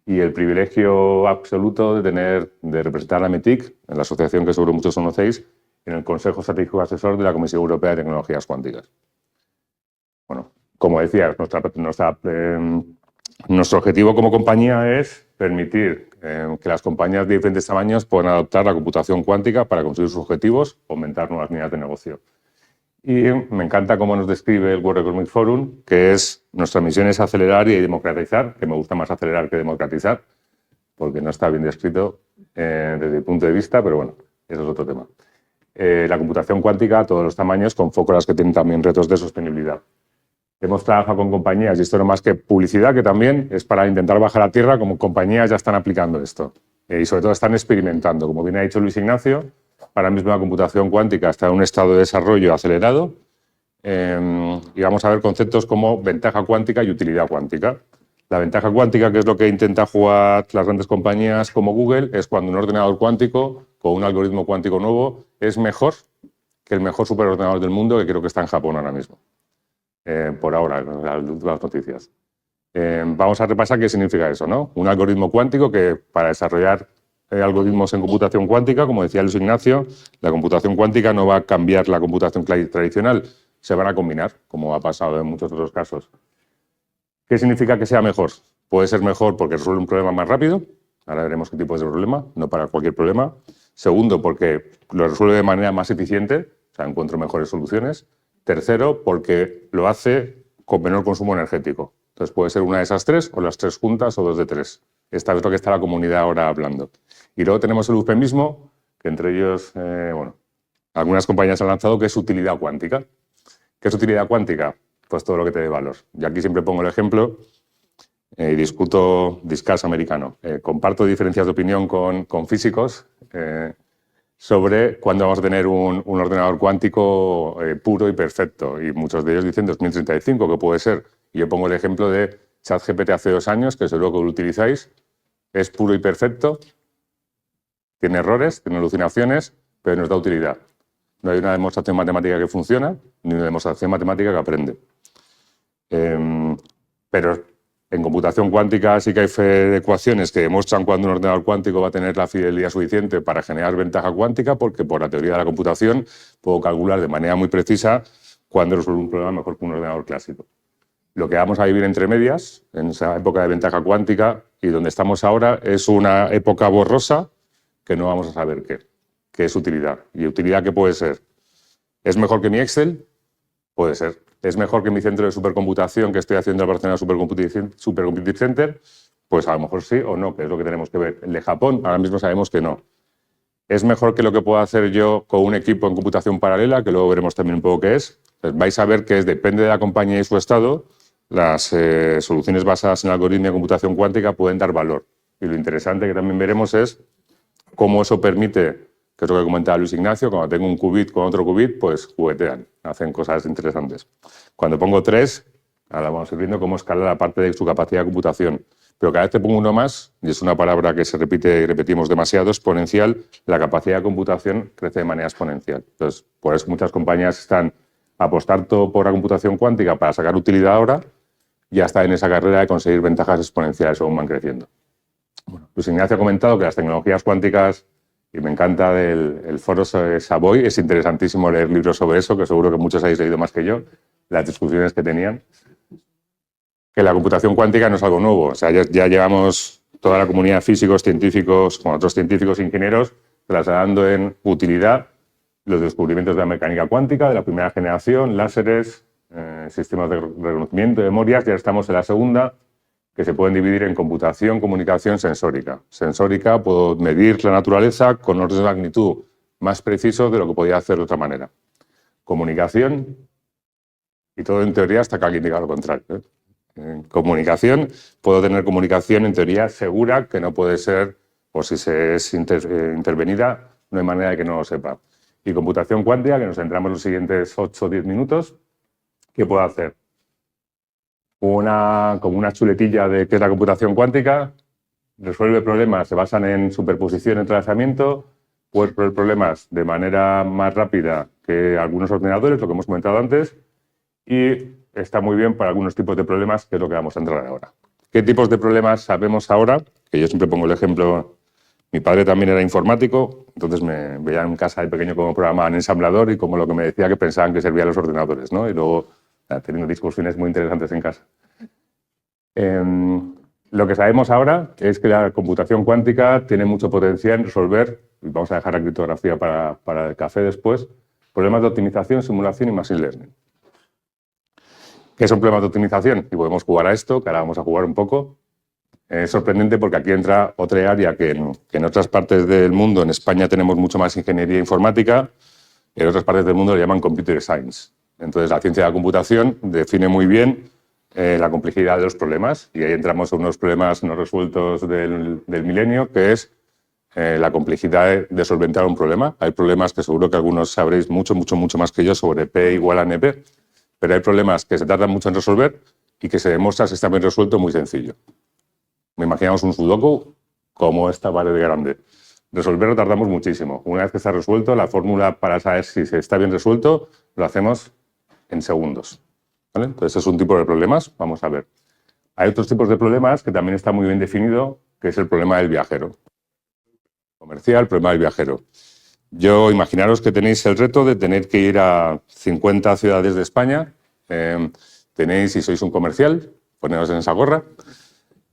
Y el privilegio absoluto de representar a la METIC, en la asociación que seguro muchos conocéis, en el Consejo Estratégico Asesor de la Comisión Europea de Tecnologías Cuánticas. Bueno, como decía, nuestro objetivo como compañía es permitir que las compañías de diferentes tamaños puedan adoptar la computación cuántica para conseguir sus objetivos o aumentar nuevas líneas de negocio. Y me encanta cómo nos describe el World Economic Forum, que nuestra misión es acelerar y democratizar, que me gusta más acelerar que democratizar, porque no está bien descrito desde el punto de vista, pero bueno, eso es otro tema. La computación cuántica a todos los tamaños, con foco en las que tienen también retos de sostenibilidad. Hemos trabajado con compañías, y esto no es más que publicidad, que también es para intentar bajar a tierra, como compañías ya están aplicando esto. Y sobre todo están experimentando, como bien ha dicho Luis Ignacio. Ahora mismo la computación cuántica está en un estado de desarrollo acelerado y vamos a ver conceptos como ventaja cuántica y utilidad cuántica. La ventaja cuántica, que es lo que intenta jugar las grandes compañías como Google, es cuando un ordenador cuántico con un algoritmo cuántico nuevo es mejor que el mejor superordenador del mundo, que creo que está en Japón ahora mismo. Por ahora, las últimas noticias. Vamos a repasar qué significa eso, ¿no? Un algoritmo cuántico que para desarrollar algoritmos en computación cuántica, como decía Luis Ignacio, la computación cuántica no va a cambiar la computación tradicional, se van a combinar, como ha pasado en muchos otros casos. ¿Qué significa que sea mejor? Puede ser mejor porque resuelve un problema más rápido, ahora veremos qué tipo de problema, no para cualquier problema. Segundo, porque lo resuelve de manera más eficiente, o sea, encuentro mejores soluciones. Tercero, porque lo hace con menor consumo energético. Entonces puede ser una de esas tres, o las tres juntas, o dos de tres. Esta es lo que está la comunidad ahora hablando. Y luego tenemos el eufemismo, que entre ellos, bueno, algunas compañías han lanzado, que es utilidad cuántica. ¿Qué es utilidad cuántica? Pues todo lo que te dé valor. Y aquí siempre pongo el ejemplo y discuto discurso americano. Comparto diferencias de opinión con físicos sobre cuándo vamos a tener un ordenador cuántico puro y perfecto. Y muchos de ellos dicen 2035, que puede ser. Y yo pongo el ejemplo de ChatGPT hace 2 años, que seguro que lo utilizáis. Es puro y perfecto, tiene errores, tiene alucinaciones, pero nos da utilidad. No hay una demostración matemática que funciona, ni una demostración matemática que aprende. Pero en computación cuántica sí que hay ecuaciones que demuestran cuándo un ordenador cuántico va a tener la fidelidad suficiente para generar ventaja cuántica, porque por la teoría de la computación puedo calcular de manera muy precisa cuándo resuelve un problema mejor que un ordenador clásico. Lo que vamos a vivir entre medias, en esa época de ventaja cuántica, y donde estamos ahora, es una época borrosa que no vamos a saber qué es utilidad. ¿Y utilidad qué puede ser? ¿Es mejor que mi Excel? Puede ser. ¿Es mejor que mi centro de supercomputación que estoy haciendo en el Barcelona Supercomputing Center? Pues a lo mejor sí o no, que es lo que tenemos que ver. El de Japón, ahora mismo sabemos que no. ¿Es mejor que lo que puedo hacer yo con un equipo en computación paralela, que luego veremos también un poco qué es? Pues vais a ver que depende de la compañía y su estado, las soluciones basadas en algoritmos de computación cuántica pueden dar valor. Y lo interesante que también veremos es cómo eso permite, que es lo que comentaba Luis Ignacio, cuando tengo un qubit con otro qubit, pues juguetean, hacen cosas interesantes. Cuando pongo 3, ahora vamos a ir viendo cómo escala la parte de su capacidad de computación. Pero cada vez que pongo uno más, y es una palabra que se repite y repetimos demasiado, exponencial, la capacidad de computación crece de manera exponencial. Entonces, por eso muchas compañías están apostando por la computación cuántica para sacar utilidad ahora, y ya está en esa carrera de conseguir ventajas exponenciales según van creciendo. Bueno, Luis Ignacio ha comentado que las tecnologías cuánticas, y me encanta el foro Savoy, es interesantísimo leer libros sobre eso, que seguro que muchos habéis leído más que yo, las discusiones que tenían, que la computación cuántica no es algo nuevo. O sea, ya llevamos toda la comunidad de físicos, científicos, con otros científicos e ingenieros, trasladando en utilidad los descubrimientos de la mecánica cuántica, de la primera generación, láseres, sistemas de reconocimiento, memorias, ya estamos en la segunda, que se pueden dividir en computación, comunicación, sensórica. Sensórica, puedo medir la naturaleza con órdenes de magnitud más precisos de lo que podía hacer de otra manera. Comunicación, y todo en teoría hasta que alguien diga lo contrario. En comunicación, puedo tener comunicación en teoría segura, que no puede ser, o si se es intervenida, no hay manera de que no lo sepa. Y computación cuántica, que nos centramos en los siguientes 8 o 10 minutos, ¿qué puedo hacer? Como una chuletilla de qué es la computación cuántica, resuelve problemas, se basan en superposición, entrelazamiento, puede resolver problemas de manera más rápida que algunos ordenadores, lo que hemos comentado antes, y está muy bien para algunos tipos de problemas, que es lo que vamos a entrar ahora. ¿Qué tipos de problemas sabemos ahora? Que yo siempre pongo el ejemplo, mi padre también era informático, entonces me veía en casa de pequeño cómo programaban ensamblador y como lo que me decía que pensaban que servían los ordenadores, ¿no? Y luego teniendo discusiones muy interesantes en casa. Lo que sabemos ahora es que la computación cuántica tiene mucho potencial en resolver, y vamos a dejar la criptografía para el café después, problemas de optimización, simulación y machine learning. ¿Qué son problemas de optimización? Y podemos jugar a esto, que ahora vamos a jugar un poco. Es sorprendente porque aquí entra otra área que en otras partes del mundo, en España tenemos mucho más ingeniería informática, en otras partes del mundo le llaman computer science. Entonces, la ciencia de la computación define muy bien la complejidad de los problemas, y ahí entramos a unos problemas no resueltos del milenio, que es la complejidad de solventar un problema. Hay problemas que seguro que algunos sabréis mucho más que yo sobre P igual a NP, pero hay problemas que se tardan mucho en resolver y que se demuestra si está bien resuelto muy sencillo. Me imaginamos un sudoku como esta pared grande. Resolverlo tardamos muchísimo. Una vez que está resuelto, la fórmula para saber si está bien resuelto lo hacemos en segundos, ¿vale? Entonces, es un tipo de problemas. Vamos a ver. Hay otros tipos de problemas que también está muy bien definido, que es el problema del viajero. Comercial, problema del viajero. Yo, imaginaros que tenéis el reto de tener que ir a 50 ciudades de España. Tenéis, si sois un comercial, poneros en esa gorra,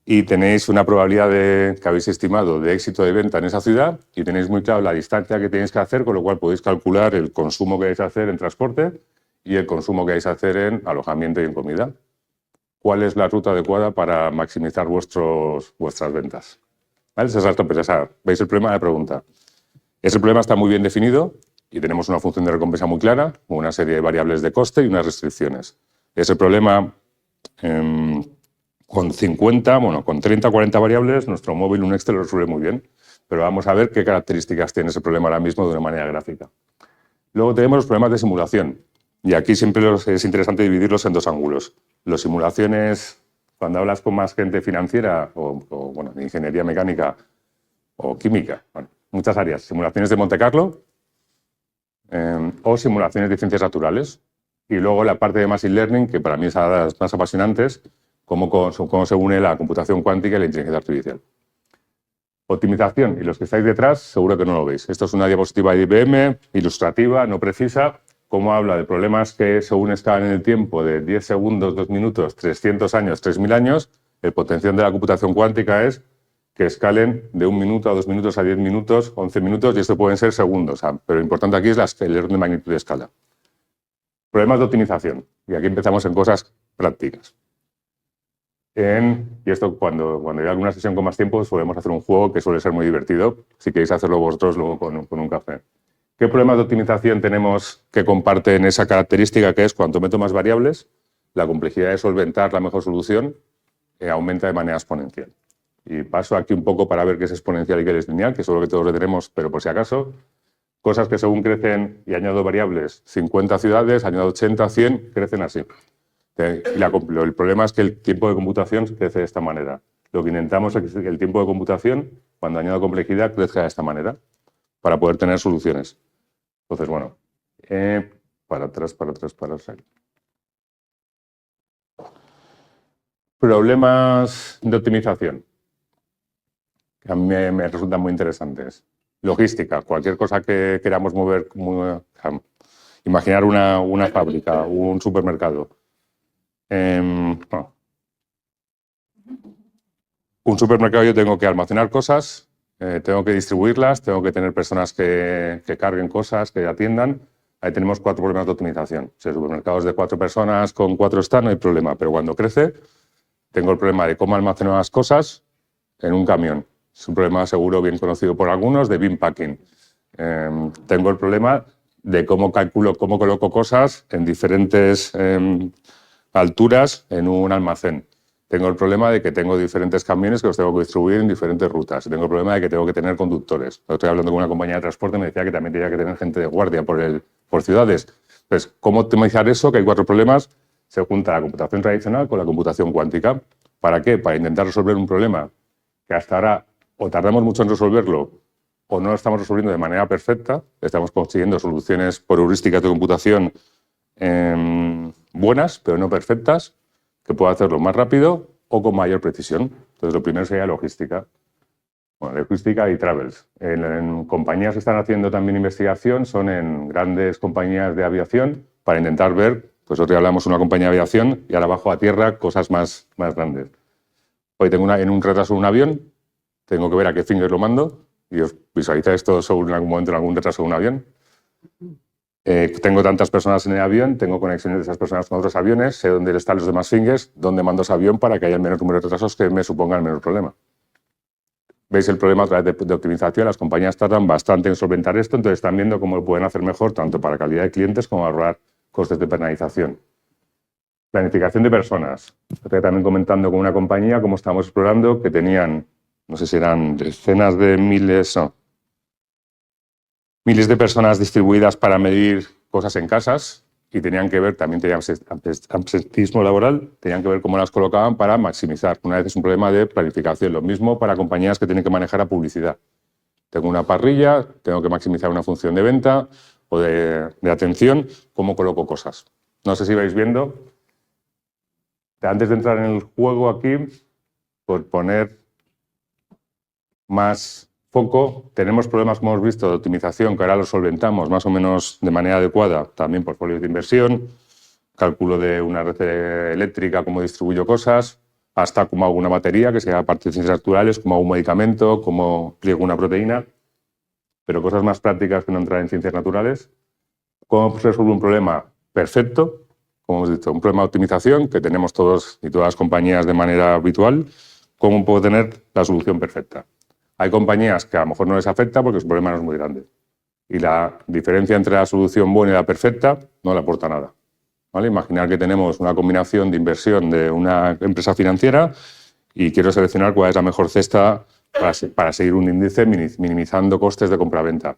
y tenéis una probabilidad que habéis estimado de éxito de venta en esa ciudad y tenéis muy claro la distancia que tenéis que hacer, con lo cual podéis calcular el consumo que vais a hacer en transporte y el consumo que vais a hacer en alojamiento y en comida. ¿Cuál es la ruta adecuada para maximizar vuestras ventas? ¿Vale? ¿Veis el problema de la pregunta? Ese problema está muy bien definido y tenemos una función de recompensa muy clara, una serie de variables de coste y unas restricciones. Ese problema, con 30 o 40 variables, nuestro móvil, un Excel, lo resuelve muy bien. Pero vamos a ver qué características tiene ese problema ahora mismo de una manera gráfica. Luego tenemos los problemas de simulación. Y aquí siempre es interesante dividirlos en dos ángulos. Las simulaciones, cuando hablas con más gente financiera o de ingeniería mecánica o química, muchas áreas. Simulaciones de Monte Carlo o simulaciones de ciencias naturales. Y luego la parte de Machine Learning, que para mí es una de las más apasionantes, cómo se une la computación cuántica y la inteligencia artificial. Optimización, y los que estáis detrás seguro que no lo veis. Esto es una diapositiva de IBM, ilustrativa, no precisa, cómo habla de problemas que según escalan en el tiempo de 10 segundos, 2 minutos, 300 años, 3000 años, el potencial de la computación cuántica es que escalen de 1 minuto a 2 minutos a 10 minutos, 11 minutos, y esto pueden ser segundos. Pero lo importante aquí es el orden de magnitud de escala. Problemas de optimización, y aquí empezamos en cosas prácticas. Y esto, cuando hay alguna sesión con más tiempo, solemos hacer un juego que suele ser muy divertido, si queréis hacerlo vosotros luego con un café. ¿Qué problemas de optimización tenemos que comparten esa característica, que es cuanto meto más variables, la complejidad de solventar la mejor solución aumenta de manera exponencial? Y paso aquí un poco para ver qué es exponencial y qué es lineal, que seguro que todos lo tenemos, pero por si acaso. Cosas que según crecen y añado variables, 50 ciudades, añado 80, 100, crecen así. El problema es que el tiempo de computación crece de esta manera. Lo que intentamos es que el tiempo de computación, cuando añado complejidad, crezca de esta manera, para poder tener soluciones. Entonces, bueno, para atrás. Problemas de optimización, que a mí me resultan muy interesantes. Logística, cualquier cosa que queramos mover, imaginar una fábrica, un supermercado. Un supermercado, yo tengo que almacenar cosas, tengo que distribuirlas, tengo que tener personas que carguen cosas, que atiendan. Ahí tenemos 4 problemas de optimización. Si el supermercado es de 4 personas, con 4 está, no hay problema. Pero cuando crece, tengo el problema de cómo almaceno las cosas en un camión. Es un problema seguro bien conocido por algunos de bin packing. Tengo el problema de cómo coloco cosas en diferentes alturas en un almacén. Tengo el problema de que tengo diferentes camiones que los tengo que distribuir en diferentes rutas. Tengo el problema de que tengo que tener conductores. Estoy hablando con una compañía de transporte y me decía que también tenía que tener gente de guardia por ciudades. Entonces, ¿cómo optimizar eso? Que hay 4 problemas. Se junta la computación tradicional con la computación cuántica. ¿Para qué? Para intentar resolver un problema que hasta ahora o tardamos mucho en resolverlo o no lo estamos resolviendo de manera perfecta. Estamos consiguiendo soluciones por heurísticas de computación buenas, pero no perfectas, que puedo hacerlo más rápido o con mayor precisión. Entonces, lo primero sería logística. Bueno, logística y travels. En compañías que están haciendo también investigación son en grandes compañías de aviación para intentar ver, pues hoy hablamos de una compañía de aviación y ahora bajo a tierra cosas más grandes. Hoy tengo en un retraso de un avión, tengo que ver a qué finger lo mando y os visualiza esto sobre en algún momento en algún retraso de un avión. Tengo tantas personas en el avión, tengo conexiones de esas personas con otros aviones, sé dónde están los demás fingers, dónde mando ese avión para que haya el menor número de retrasos que me suponga el menor problema. ¿Veis el problema a través de optimización? Las compañías tardan bastante en solventar esto, entonces están viendo cómo lo pueden hacer mejor, tanto para calidad de clientes como ahorrar costes de penalización. Planificación de personas. Estoy también comentando con una compañía cómo estamos explorando, que tenían, no sé si eran decenas de miles de personas distribuidas para medir cosas en casas y tenían que ver, también tenían absentismo laboral, tenían que ver cómo las colocaban para maximizar. Una vez es un problema de planificación. Lo mismo para compañías que tienen que manejar a publicidad. Tengo una parrilla, tengo que maximizar una función de venta o de atención, ¿cómo coloco cosas? No sé si vais viendo. Antes de entrar en el juego aquí, por poner más foco, tenemos problemas, como hemos visto, de optimización, que ahora los solventamos más o menos de manera adecuada, también portfolios de inversión, cálculo de una red eléctrica, cómo distribuyo cosas, hasta cómo hago una batería, que sea parte de ciencias naturales, cómo hago un medicamento, cómo pliego una proteína, pero cosas más prácticas que no entrar en ciencias naturales. ¿Cómo resuelvo un problema perfecto? Como hemos dicho, un problema de optimización que tenemos todos y todas las compañías de manera habitual. ¿Cómo puedo tener la solución perfecta? Hay compañías que a lo mejor no les afecta porque su problema no es muy grande. Y la diferencia entre la solución buena y la perfecta no le aporta nada. ¿Vale? Imaginar que tenemos una combinación de inversión de una empresa financiera y quiero seleccionar cuál es la mejor cesta para seguir un índice minimizando costes de compra-venta.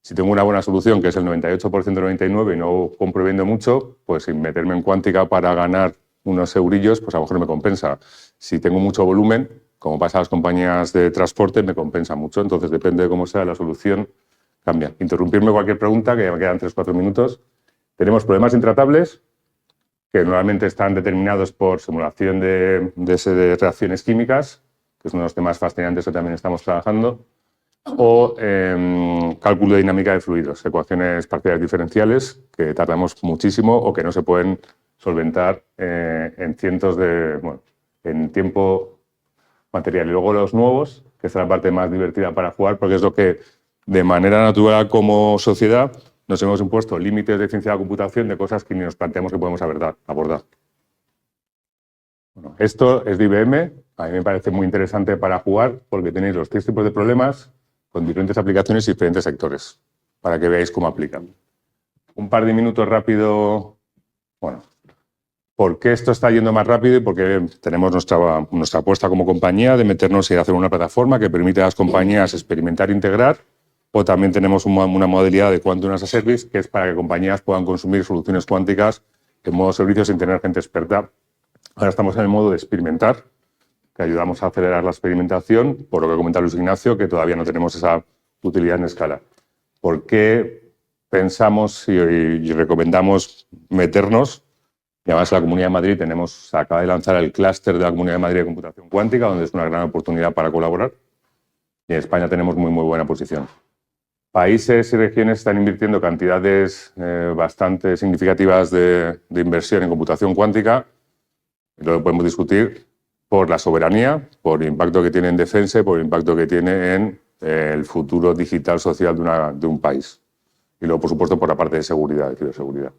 Si tengo una buena solución, que es el 98% del 99% y no compro y vendo mucho, pues sin meterme en cuántica para ganar unos eurillos, pues a lo mejor me compensa. Si tengo mucho volumen, como pasa a las compañías de transporte, me compensa mucho. Entonces, depende de cómo sea la solución, cambia. Interrumpirme cualquier pregunta, que ya me quedan 3 o 4 minutos. Tenemos problemas intratables, que normalmente están determinados por simulación de reacciones químicas, que es uno de los temas fascinantes que también estamos trabajando, o cálculo de dinámica de fluidos, ecuaciones parciales diferenciales que tardamos muchísimo o que no se pueden solventar en en tiempo material. Y luego los nuevos, que es la parte más divertida para jugar, porque es lo que de manera natural como sociedad nos hemos impuesto límites de ciencia de la computación de cosas que ni nos planteamos que podemos abordar. Bueno, esto es de IBM, a mí me parece muy interesante para jugar porque tenéis los 3 tipos de problemas con diferentes aplicaciones y diferentes sectores, para que veáis cómo aplican. Un par de minutos rápido, bueno, ¿por qué esto está yendo más rápido? Y porque tenemos nuestra apuesta como compañía de meternos y hacer una plataforma que permite a las compañías experimentar e integrar, o también tenemos una modalidad de Quantum as a Service, que es para que compañías puedan consumir soluciones cuánticas en modo servicio sin tener gente experta. Ahora estamos en el modo de experimentar, que ayudamos a acelerar la experimentación, por lo que comentaba Luis Ignacio, que todavía no tenemos esa utilidad en escala. ¿Por qué pensamos y recomendamos meternos? Y además en la Comunidad de Madrid se acaba de lanzar el clúster de la Comunidad de Madrid de Computación Cuántica, donde es una gran oportunidad para colaborar. Y en España tenemos muy buena posición. Países y regiones están invirtiendo cantidades bastante significativas de inversión en computación cuántica. Lo podemos discutir por la soberanía, por el impacto que tiene en defensa y por el impacto que tiene en el futuro digital social de un país. Y luego, por supuesto, por la parte de seguridad, de ciberseguridad.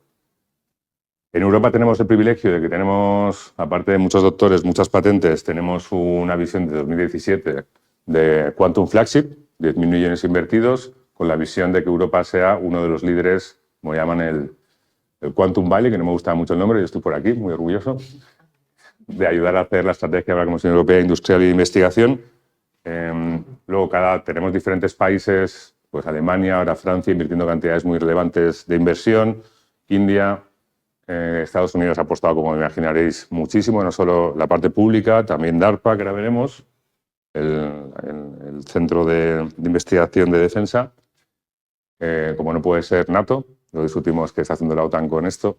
En Europa tenemos el privilegio de que tenemos, aparte de muchos doctores, muchas patentes, tenemos una visión de 2017 de Quantum Flagship, 10.000 millones invertidos, con la visión de que Europa sea uno de los líderes, como llaman el Quantum Valley, que no me gusta mucho el nombre, yo estoy por aquí, muy orgulloso, de ayudar a hacer la estrategia de la Comisión Europea Industrial y de Investigación. Luego tenemos diferentes países, pues Alemania, ahora Francia, invirtiendo cantidades muy relevantes de inversión, India, Estados Unidos ha apostado, como imaginaréis, muchísimo, no solo la parte pública, también DARPA, que ahora veremos, el Centro de Investigación de Defensa, como no puede ser NATO, lo discutimos que está haciendo la OTAN con esto,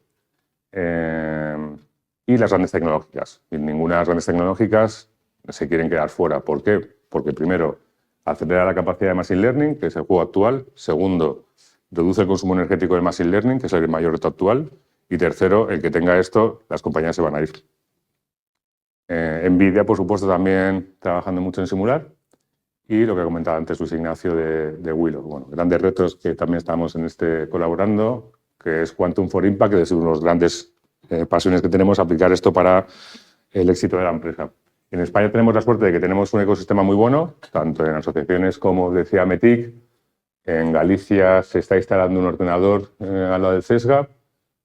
y las grandes tecnológicas. Y ninguna de las grandes tecnológicas se quieren quedar fuera. ¿Por qué? Porque primero, acelera la capacidad de Machine Learning, que es el juego actual. Segundo, reduce el consumo energético del Machine Learning, que es el mayor reto actual. Y tercero, el que tenga esto, las compañías se van a ir. NVIDIA, por supuesto, también trabajando mucho en simular. Y lo que comentaba antes Luis Ignacio de Willow. Bueno, grandes retos que también estamos colaborando, que es Quantum for Impact, que es uno de los grandes pasiones que tenemos, aplicar esto para el éxito de la empresa. En España tenemos la suerte de que tenemos un ecosistema muy bueno, tanto en asociaciones como decía METIC. En Galicia se está instalando un ordenador al lado del CESGA.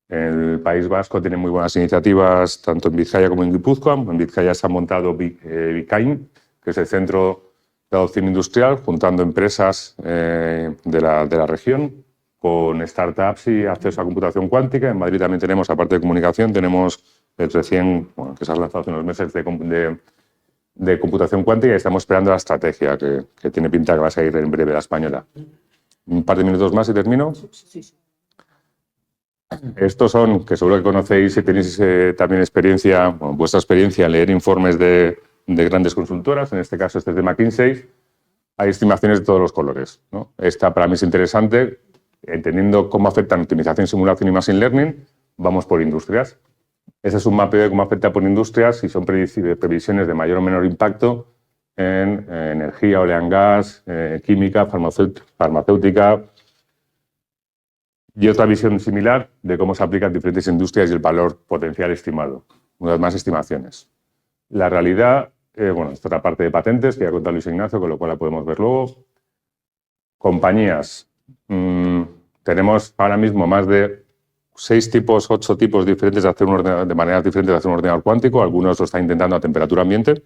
En el País Vasco tiene muy buenas iniciativas, tanto en Vizcaya como en Guipúzcoa. En Vizcaya se ha montado Vicain, que es el centro de adopción industrial, juntando empresas de la región con startups y acceso a computación cuántica. En Madrid también tenemos, aparte de comunicación, tenemos el recién, que se ha lanzado hace unos meses, de de computación cuántica y estamos esperando la estrategia, que tiene pinta que va a salir en breve la española. Un par de minutos más y termino. Estos son, que seguro que conocéis y tenéis también experiencia, bueno, vuestra experiencia en leer informes de grandes consultoras, en este caso este es de McKinsey. Hay estimaciones de todos los colores, ¿no? Esta para mí es interesante, entendiendo cómo afectan optimización, simulación y machine learning, vamos por industrias. Ese es un mapeo de cómo afecta por industrias y son previsiones de mayor o menor impacto en energía, oil and gas, química, farmacéutica y otra visión similar de cómo se aplican diferentes industrias y el valor potencial estimado. Una vez más, estimaciones. La realidad, bueno, esta es la parte de patentes que ya ha contado Luis Ignacio, con lo cual la podemos ver luego. Compañías. Tenemos ahora mismo más de 8 tipos diferentes de hacer de maneras diferentes de hacer un ordenador cuántico. Algunos lo están intentando a temperatura ambiente,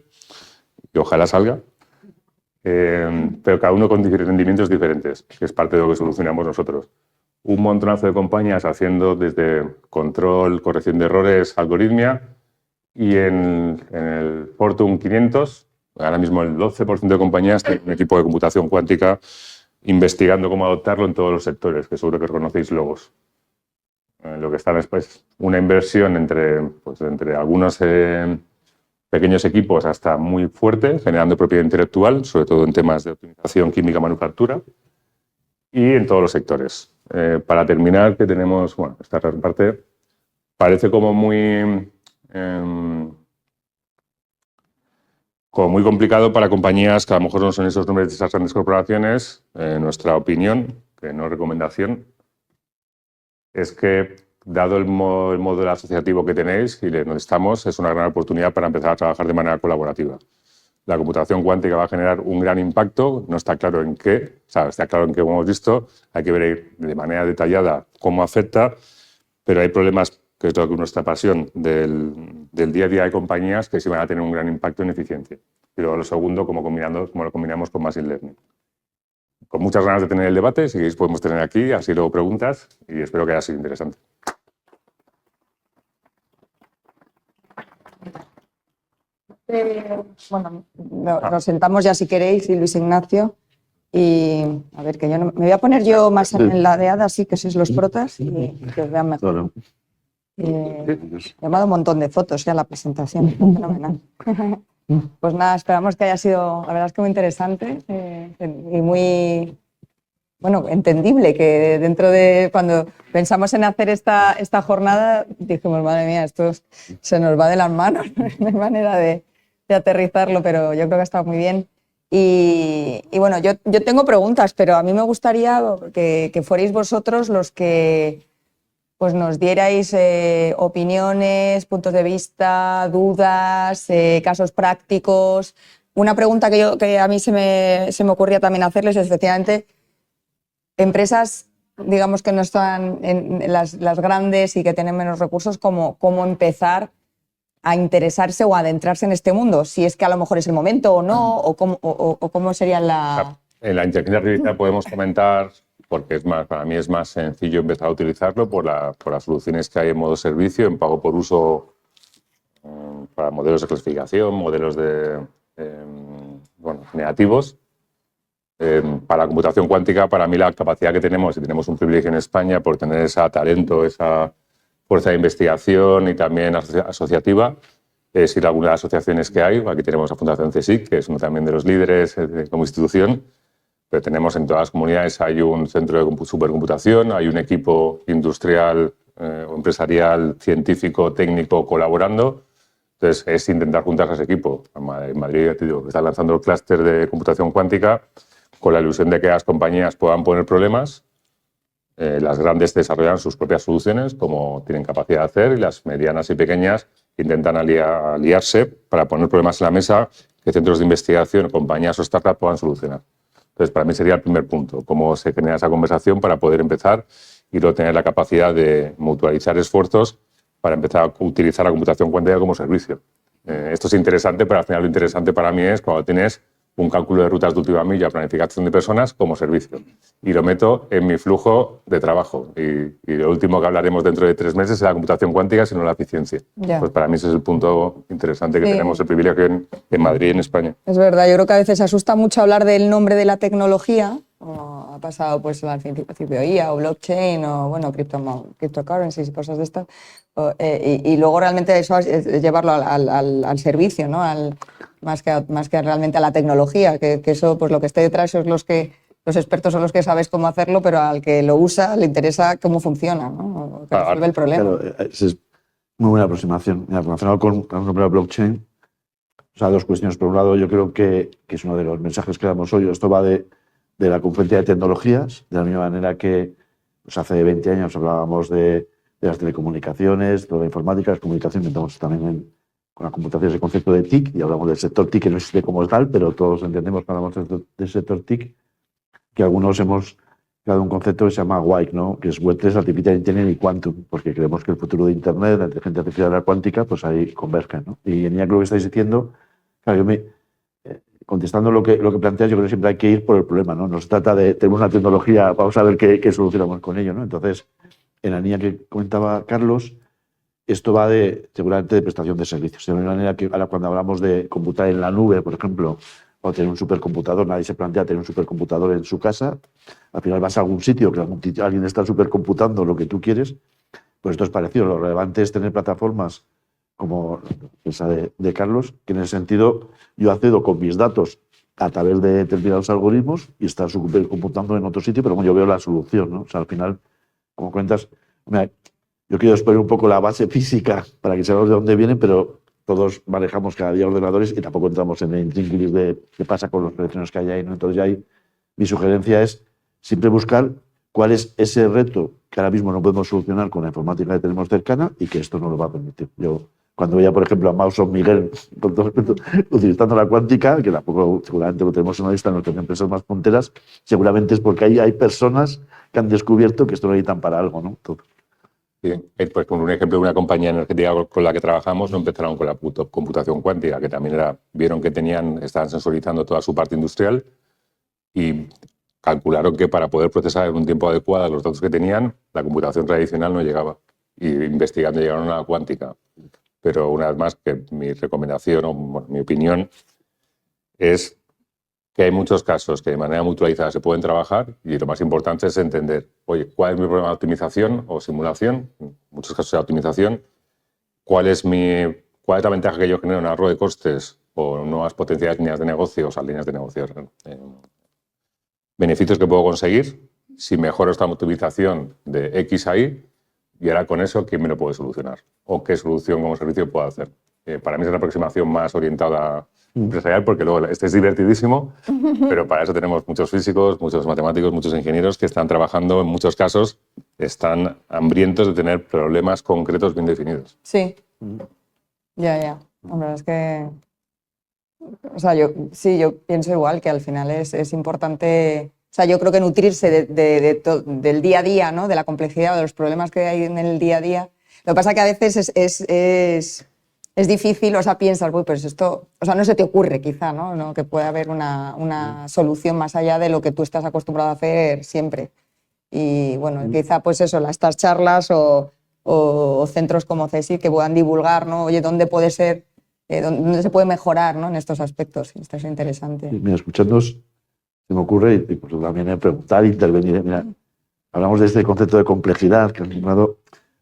y ojalá salga. Pero cada uno con rendimientos diferentes, que es parte de lo que solucionamos nosotros. Un montonazo de compañías haciendo desde control, corrección de errores, algoritmia, y en el Fortune 500, ahora mismo el 12% de compañías tienen un equipo de computación cuántica investigando cómo adoptarlo en todos los sectores, que seguro que conocéis logos. Lo que están es pues, una inversión entre algunos pequeños equipos hasta muy fuerte, generando propiedad intelectual, sobre todo en temas de optimización, química, manufactura, y en todos los sectores. Para terminar, que tenemos, bueno, esta parte parece como muy complicado para compañías que a lo mejor no son esos nombres de esas grandes corporaciones. Nuestra opinión, que no recomendación, es que, dado el modelo asociativo que tenéis y donde estamos, es una gran oportunidad para empezar a trabajar de manera colaborativa. La computación cuántica va a generar un gran impacto, no está claro en qué, o sea, está claro en qué hemos visto, hay que ver de manera detallada cómo afecta, pero hay problemas, que es nuestra pasión, del día a día de compañías que sí van a tener un gran impacto en eficiencia. Y luego lo segundo, cómo lo combinamos con machine learning. Con muchas ganas de tener el debate, si queréis podemos tener aquí, así luego preguntas, y espero que haya sido interesante. Bueno, nos sentamos ya si queréis, y Luis Ignacio. Y a ver, que yo no, me voy a poner yo más en la de ADA, así que sois los protas y que os vean mejor. Claro. He tomado un montón de fotos ya la presentación, fenomenal. Pues nada, esperamos que haya sido, la verdad es que muy interesante y muy, bueno, entendible, que dentro de, cuando pensamos en hacer esta jornada, dijimos, madre mía, esto se nos va de las manos, no hay manera de aterrizarlo, pero yo creo que ha estado muy bien. Y bueno, yo tengo preguntas, pero a mí me gustaría que fuerais vosotros los que pues nos dierais opiniones, puntos de vista, dudas, casos prácticos. Una pregunta que a mí se me ocurría también hacerles es, efectivamente, empresas, digamos, que no están en las grandes y que tienen menos recursos, cómo empezar a interesarse o a adentrarse en este mundo, si es que a lo mejor es el momento o no, o cómo sería la... En la inteligencia artificial podemos comentar, porque para mí es más sencillo empezar a utilizarlo por las soluciones que hay en modo servicio, en pago por uso, para modelos de clasificación, modelos negativos. Para la computación cuántica, para mí la capacidad que tenemos, y tenemos un privilegio en España por tener ese talento, esa fuerza de investigación y también asociativa, es ir a algunas asociaciones que hay. Aquí tenemos la Fundación CSIC, que es uno también de los líderes como institución, pero tenemos en todas las comunidades, hay un centro de supercomputación, hay un equipo industrial o empresarial, científico, técnico colaborando. Entonces, es intentar juntar a ese equipo. En Madrid, te digo, está lanzando el clúster de computación cuántica con la ilusión de que las compañías puedan poner problemas. Las grandes desarrollan sus propias soluciones, como tienen capacidad de hacer, y las medianas y pequeñas intentan aliarse para poner problemas en la mesa que centros de investigación, compañías o startups puedan solucionar. Entonces, para mí sería el primer punto, cómo se genera esa conversación para poder empezar y luego tener la capacidad de mutualizar esfuerzos para empezar a utilizar la computación cuántica como servicio. Esto es interesante, pero al final lo interesante para mí es cuando tienes un cálculo de rutas de última milla, planificación de personas como servicio. Y lo meto en mi flujo de trabajo. Y lo último que hablaremos dentro de 3 meses es la computación cuántica, sino la eficiencia. Ya. Pues para mí ese es el punto interesante que Sí. tenemos el privilegio en Madrid y en España. Es verdad, yo creo que a veces asusta mucho hablar del nombre de la tecnología, como ha pasado pues al principio IA o blockchain o bueno, cryptocurrencies y cosas de estas, y luego realmente eso es llevarlo al servicio, ¿no? Más que realmente a la tecnología, que eso pues lo que esté detrás es los expertos son los que sabes cómo hacerlo, pero al que lo usa le interesa cómo funciona, ¿no? Que resuelve el problema. Claro, esa es muy buena aproximación. Mira, relacionado con el nombre de blockchain, o sea, 2 cuestiones. Por un lado, yo creo que es uno de los mensajes que damos hoy. Esto va de la confluencia de tecnologías, de la misma manera que pues, hace 20 años hablábamos de las telecomunicaciones, de la informática, las comunicaciones, entonces también con la computación ese concepto de TIC, y hablamos del sector TIC, que no existe como tal, pero todos entendemos cuando hablamos del sector TIC, que algunos hemos creado un concepto que se llama WIC, ¿no? Que es Web3, Artificial Intelligence y Quantum, porque creemos que el futuro de Internet, la inteligencia artificial y la cuántica, pues ahí convergen, ¿no? Y en lo que estáis diciendo, claro, contestando lo que planteas, yo creo que siempre hay que ir por el problema, ¿no? No se trata de tener una tecnología, vamos a ver qué solucionamos con ello, ¿no? Entonces, en la línea que comentaba Carlos, esto va seguramente de prestación de servicios. De una manera que ahora cuando hablamos de computar en la nube, por ejemplo, o tener un supercomputador, nadie se plantea tener un supercomputador en su casa, al final vas a algún sitio que alguien está supercomputando lo que tú quieres, pues esto es parecido. Lo relevante es tener plataformas como esa de Carlos, que en ese sentido yo accedo con mis datos a través de determinados algoritmos y está supercomputando en otro sitio, pero bueno, yo veo la solución, ¿no? O sea, al final, como cuentas, mira, yo quiero exponer un poco la base física para que sepamos de dónde vienen, pero todos manejamos cada día ordenadores y tampoco entramos en el intríngulis de qué pasa con los teléfonos que hay ahí, ¿no? Entonces, mi sugerencia es siempre buscar cuál es ese reto que ahora mismo no podemos solucionar con la informática que tenemos cercana y que esto no lo va a permitir. Yo, cuando veía, por ejemplo, a Mauson Miguel, con todo respeto, utilizando la cuántica, que tampoco seguramente lo tenemos en una lista de nuestras empresas más punteras, seguramente es porque ahí hay personas que han descubierto que esto lo necesitan para algo, ¿no? Todo. Bien. Pues con un ejemplo de una compañía energética con la que trabajamos, no empezaron con la computación cuántica, que también vieron que estaban sensorizando toda su parte industrial y calcularon que para poder procesar en un tiempo adecuado los datos que tenían, la computación tradicional no llegaba. Y investigando llegaron a la cuántica. Pero una vez más, que mi recomendación o mi opinión es que hay muchos casos que de manera mutualizada se pueden trabajar y lo más importante es entender, oye, ¿cuál es mi problema de optimización o simulación? En muchos casos de optimización. ¿Cuál es la ventaja que yo genero en ahorro de costes o nuevas potenciales líneas de negocio, o sea, líneas de negocio, beneficios que puedo conseguir si mejoro esta optimización de X a Y y ahora con eso, ¿quién me lo puede solucionar? ¿O qué solución como servicio puedo hacer? Para mí es una aproximación más orientada empresarial, porque luego este es divertidísimo, pero para eso tenemos muchos físicos, muchos matemáticos, muchos ingenieros que están trabajando, en muchos casos, están hambrientos de tener problemas concretos bien definidos. Sí, ya. La verdad es que, o sea, yo pienso igual, que al final es importante, o sea, yo creo que nutrirse del día a día, ¿no? De la complejidad, de los problemas que hay en el día a día. Lo que pasa es que a veces es difícil, o sea, piensas, uy, pues esto, o sea, no se te ocurre quizá, ¿no? Que pueda haber una solución más allá de lo que tú estás acostumbrado a hacer siempre. Y bueno, quizá pues eso, estas charlas o centros como CSIC que puedan divulgar, ¿no? Oye, ¿dónde puede ser, dónde se puede mejorar, ¿no? En estos aspectos? Esto es interesante. Mira, escuchándoos, se me ocurre, y pues también preguntar, intervenir. Mira, hablamos de este concepto de complejidad que han nombrado.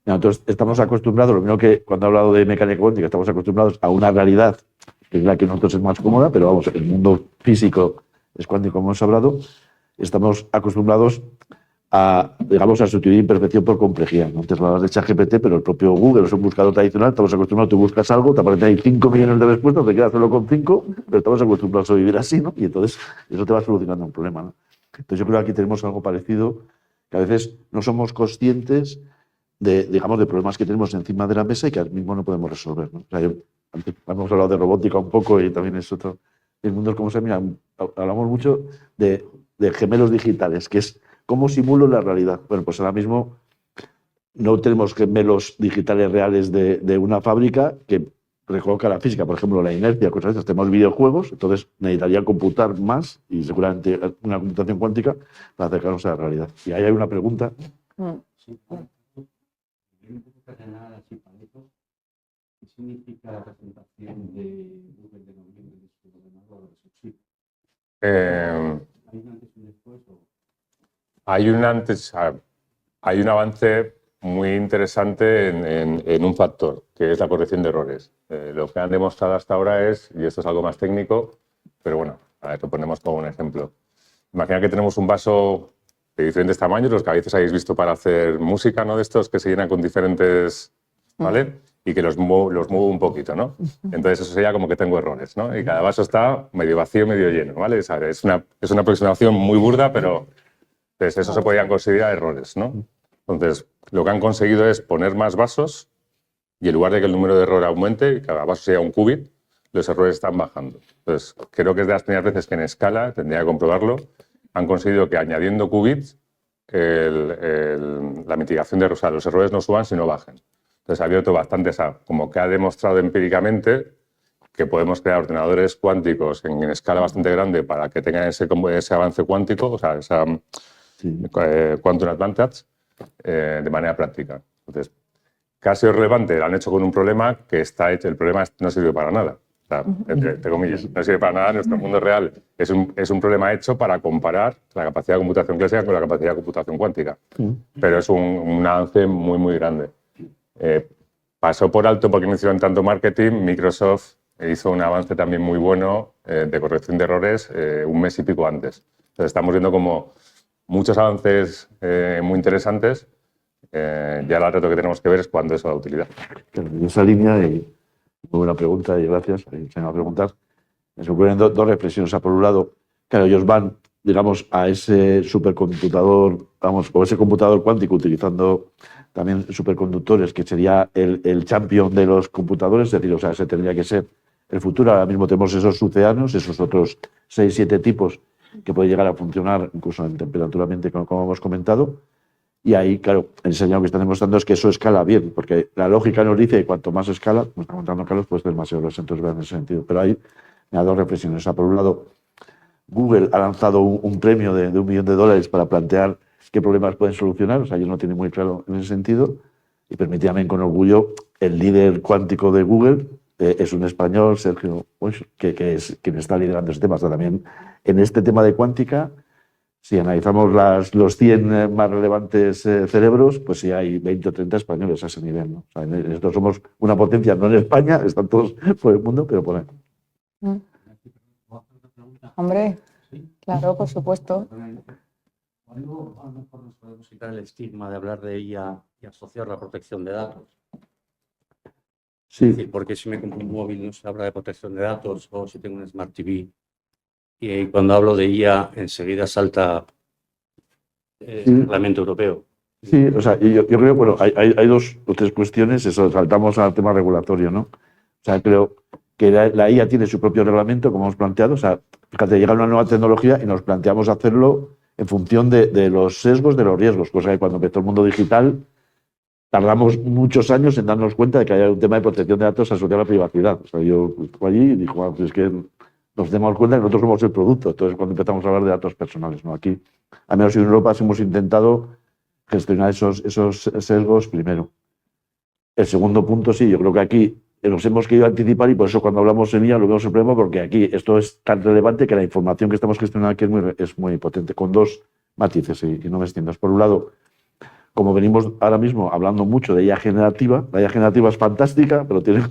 Nosotros estamos acostumbrados, lo mismo que cuando he hablado de mecánica cuántica, estamos acostumbrados a una realidad que es la que a nosotros es más cómoda, pero vamos, el mundo físico es cuántico, como hemos hablado. Estamos acostumbrados a sustituir imperfección por complejidad. Antes hablabas de ChatGPT, pero el propio Google es un buscador tradicional. Estamos acostumbrados, tú buscas algo, te aparecen ahí 5 millones de respuestas, te quedas solo con 5, pero estamos acostumbrados a vivir así, ¿no? Y entonces eso te va solucionando un problema, ¿no? Entonces yo creo que aquí tenemos algo parecido, que a veces no somos conscientes de problemas que tenemos encima de la mesa y que al mismo no podemos resolver, ¿no? O sea, antes hemos hablado de robótica un poco y también es otro. El mundo es como se mira, hablamos mucho de gemelos digitales, que es cómo simulo la realidad. Bueno, pues ahora mismo no tenemos gemelos digitales reales de una fábrica que recoloca la física, por ejemplo, la inercia, cosas de esas. Tenemos videojuegos, entonces necesitaría computar más y seguramente una computación cuántica para acercarnos a la realidad. Y ahí hay una pregunta. ¿Qué significa la presentación de Google de noviembre de su ordenador de su chip? Hay un avance muy interesante en un factor, que es la corrección de errores. Lo que han demostrado hasta ahora es, y esto es algo más técnico, pero bueno, a ver, lo ponemos como un ejemplo. Imagina que tenemos un vaso de diferentes tamaños, los que a veces habéis visto para hacer música, ¿no? De estos que se llenan con diferentes, ¿vale? Y que los muevo un poquito, ¿no? Entonces eso sería como que tengo errores, ¿no? Y cada vaso está medio vacío, medio lleno, ¿vale? O sea, es una aproximación muy burda, pero pues, eso se podrían considerar errores, ¿no? Entonces, lo que han conseguido es poner más vasos y en lugar de que el número de error aumente, y cada vaso sea un qubit, los errores están bajando. Entonces, creo que es de las primeras veces que en escala, tendría que comprobarlo, han conseguido que añadiendo qubits la mitigación de errores, o sea, los errores no suban, sino bajen. Entonces, ha abierto bastante como que ha demostrado empíricamente que podemos crear ordenadores cuánticos en escala bastante grande para que tengan ese avance cuántico, o sea, esa quantum advantage, de manera práctica. Entonces, casi es relevante, lo han hecho con un problema que está hecho, el problema no sirve para nada. O sea, entre comillas, no sirve para nada en nuestro mundo real. Es un problema hecho para comparar la capacidad de computación clásica con la capacidad de computación cuántica. Pero es un avance muy, muy grande. Pasó por alto porque no hicieron tanto marketing. Microsoft hizo un avance también muy bueno de corrección de errores un mes y pico antes. Entonces estamos viendo como muchos avances muy interesantes. Ya el reto que tenemos que ver es cuándo eso da utilidad. En esa línea, muy buena pregunta y gracias. Se me va a preguntar. Me ocurren dos reflexiones. O sea, por un lado, claro, ellos van, digamos, a ese supercomputador, vamos, o ese computador cuántico utilizando también superconductores, que sería el champion de los computadores, es decir, o sea, ese tendría que ser el futuro. Ahora mismo tenemos esos suceanos, esos otros 6, 7 tipos que pueden llegar a funcionar incluso en temperatura ambiente, como hemos comentado. Y ahí, claro, el señal que están demostrando es que eso escala bien, porque la lógica nos dice que cuanto más escala, como está contando Carlos, puede ser más euros, entonces va en ese sentido. Pero ahí me da dos reflexiones. O sea, por un lado, Google ha lanzado un premio de $1 millón para plantear qué problemas pueden solucionar, o sea, ellos no tienen muy claro en ese sentido, y permítanme con orgullo, el líder cuántico de Google es un español, Sergio, que es quien está liderando este tema. O sea, también en este tema de cuántica, si analizamos los 100 más relevantes cerebros, pues sí hay 20 o 30 españoles a ese nivel, ¿no? O sea, nosotros somos una potencia, no en España, están todos por el mundo, pero por ahí. Hombre, claro, por supuesto. ¿Cuándo a lo mejor nos podemos quitar el estigma de hablar de IA y asociar la protección de datos? Sí. Es decir, porque si me compro un móvil no se habla de protección de datos, o si tengo un Smart TV. Y cuando hablo de IA, enseguida salta el reglamento europeo. Sí, o sea, yo creo, bueno, hay dos o tres cuestiones, eso, saltamos al tema regulatorio, ¿no? O sea, creo que la IA tiene su propio reglamento, como hemos planteado. O sea, fíjate, llega una nueva tecnología y nos planteamos hacerlo en función de los sesgos, de los riesgos, cosa que cuando empezó el mundo digital tardamos muchos años en darnos cuenta de que hay un tema de protección de datos asociado a la privacidad. O sea, yo estuve allí y dije, bueno, pues es que nos demos cuenta que nosotros somos el producto. Entonces, cuando empezamos a hablar de datos personales, ¿no? Aquí, al menos en Europa, hemos intentado gestionar esos sesgos primero. El segundo punto, sí, yo creo que aquí nos hemos querido anticipar y por eso cuando hablamos en IA lo vemos el problema, porque aquí esto es tan relevante que la información que estamos gestionando aquí es muy potente, con dos matices y no me extiendas. Por un lado, como venimos ahora mismo hablando mucho de IA generativa, la IA generativa es fantástica, pero tiene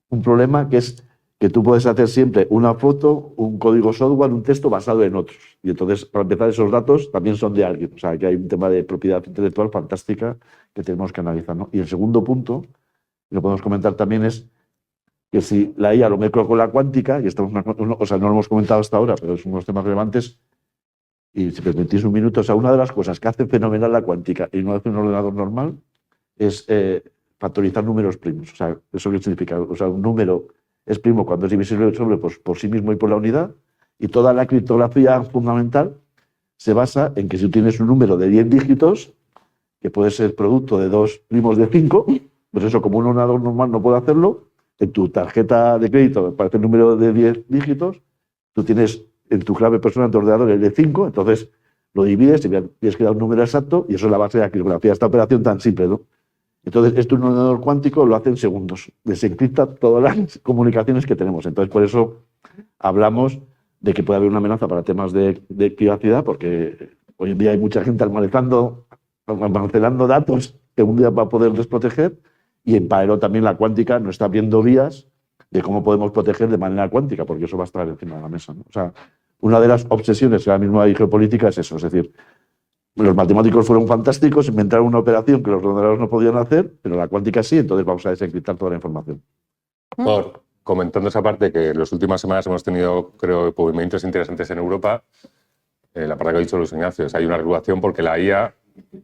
un problema que es que tú puedes hacer siempre una foto, un código software, un texto basado en otros. Y entonces, para empezar, esos datos también son de alguien. O sea, que hay un tema de propiedad intelectual fantástica que tenemos que analizar, ¿no? Y el segundo punto, y lo podemos comentar también, es que si la IA lo mezclo con la cuántica, y estamos, o sea, no lo hemos comentado hasta ahora, pero es unos temas relevantes, y si permitís un minuto, o sea, una de las cosas que hace fenomenal la cuántica y no hace un ordenador normal es factorizar números primos. O sea, ¿eso qué significa? O sea, un número es primo cuando es divisible sobre por sí mismo y por la unidad, y toda la criptografía fundamental se basa en que si tú tienes un número de 10 dígitos, que puede ser producto de 2 primos de 5, pues eso, como un ordenador normal no puede hacerlo, en tu tarjeta de crédito aparece el número de 10 dígitos, tú tienes en tu clave personal de ordenador el de 5, entonces lo divides y tienes que dar un número exacto y eso es la base de la criptografía, esta operación tan simple, ¿no? Entonces, esto en un ordenador cuántico lo hace en segundos, desencripta todas las comunicaciones que tenemos. Entonces, por eso hablamos de que puede haber una amenaza para temas de privacidad, porque hoy en día hay mucha gente almacenando datos que un día va a poder desproteger, y en paralelo también la cuántica nos está viendo vías de cómo podemos proteger de manera cuántica, porque eso va a estar encima de la mesa, ¿no? O sea, una de las obsesiones que ahora mismo hay geopolítica es eso, es decir, los matemáticos fueron fantásticos, inventaron una operación que los ordenadores no podían hacer, pero la cuántica sí, entonces vamos a desencriptar toda la información. Comentando esa parte, que en las últimas semanas hemos tenido, creo, movimientos interesantes en Europa, la parte que ha dicho Luis Ignacio, hay una regulación porque la IA,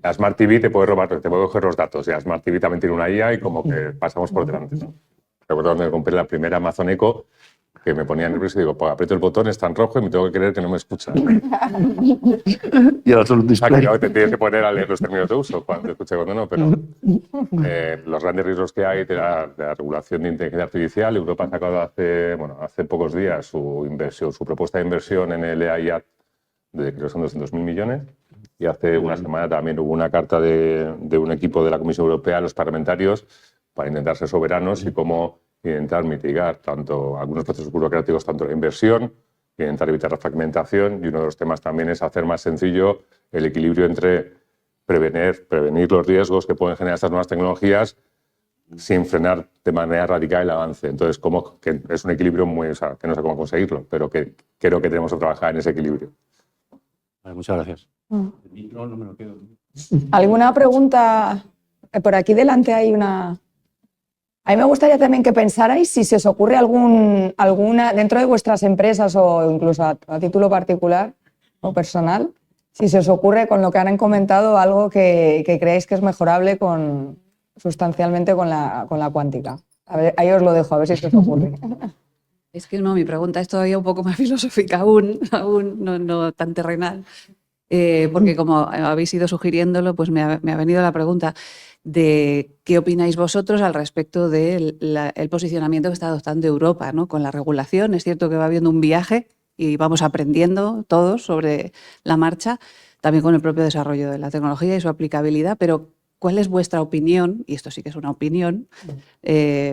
la Smart TV te puede robar, te puede coger los datos, y la Smart TV también tiene una IA y como que pasamos por delante, ¿no? Recuerdo cuando me compré la primera Amazon Echo, que me ponía nervioso y digo, pues aprieto el botón, está en rojo y me tengo que creer que no me escucha. Y ahora solo un display. Claro, te tienes que poner a leer los términos de uso, cuando escucha y cuando no, pero los grandes riesgos que hay de la regulación de inteligencia artificial. Europa ha sacado hace pocos días su propuesta de inversión en el AI Act, de creo que son 200.000 millones, y hace una semana también hubo una carta de un equipo de la Comisión Europea a los parlamentarios para intentar ser soberanos y cómo intentar mitigar tanto algunos procesos burocráticos, tanto la inversión, intentar evitar la fragmentación, y uno de los temas también es hacer más sencillo el equilibrio entre prevenir los riesgos que pueden generar estas nuevas tecnologías sin frenar de manera radical el avance. Entonces, que es un equilibrio que no sé cómo conseguirlo, pero que creo que tenemos que trabajar en ese equilibrio. Vale, muchas gracias. No me lo quedo. ¿Alguna pregunta? Por aquí delante hay una... A mí me gustaría también que pensarais si se os ocurre alguna, dentro de vuestras empresas o incluso a título particular o personal, si se os ocurre con lo que han comentado algo que creéis que es mejorable sustancialmente con la cuántica. A ver, ahí os lo dejo, a ver si se os ocurre. Es que no, mi pregunta es todavía un poco más filosófica, aún no tan terrenal, porque como habéis ido sugiriéndolo, pues me ha venido la pregunta de qué opináis vosotros al respecto del posicionamiento que está adoptando Europa, ¿no? Con la regulación. Es cierto que va habiendo un viaje y vamos aprendiendo todos sobre la marcha, también con el propio desarrollo de la tecnología y su aplicabilidad, pero ¿cuál es vuestra opinión? Y esto sí que es una opinión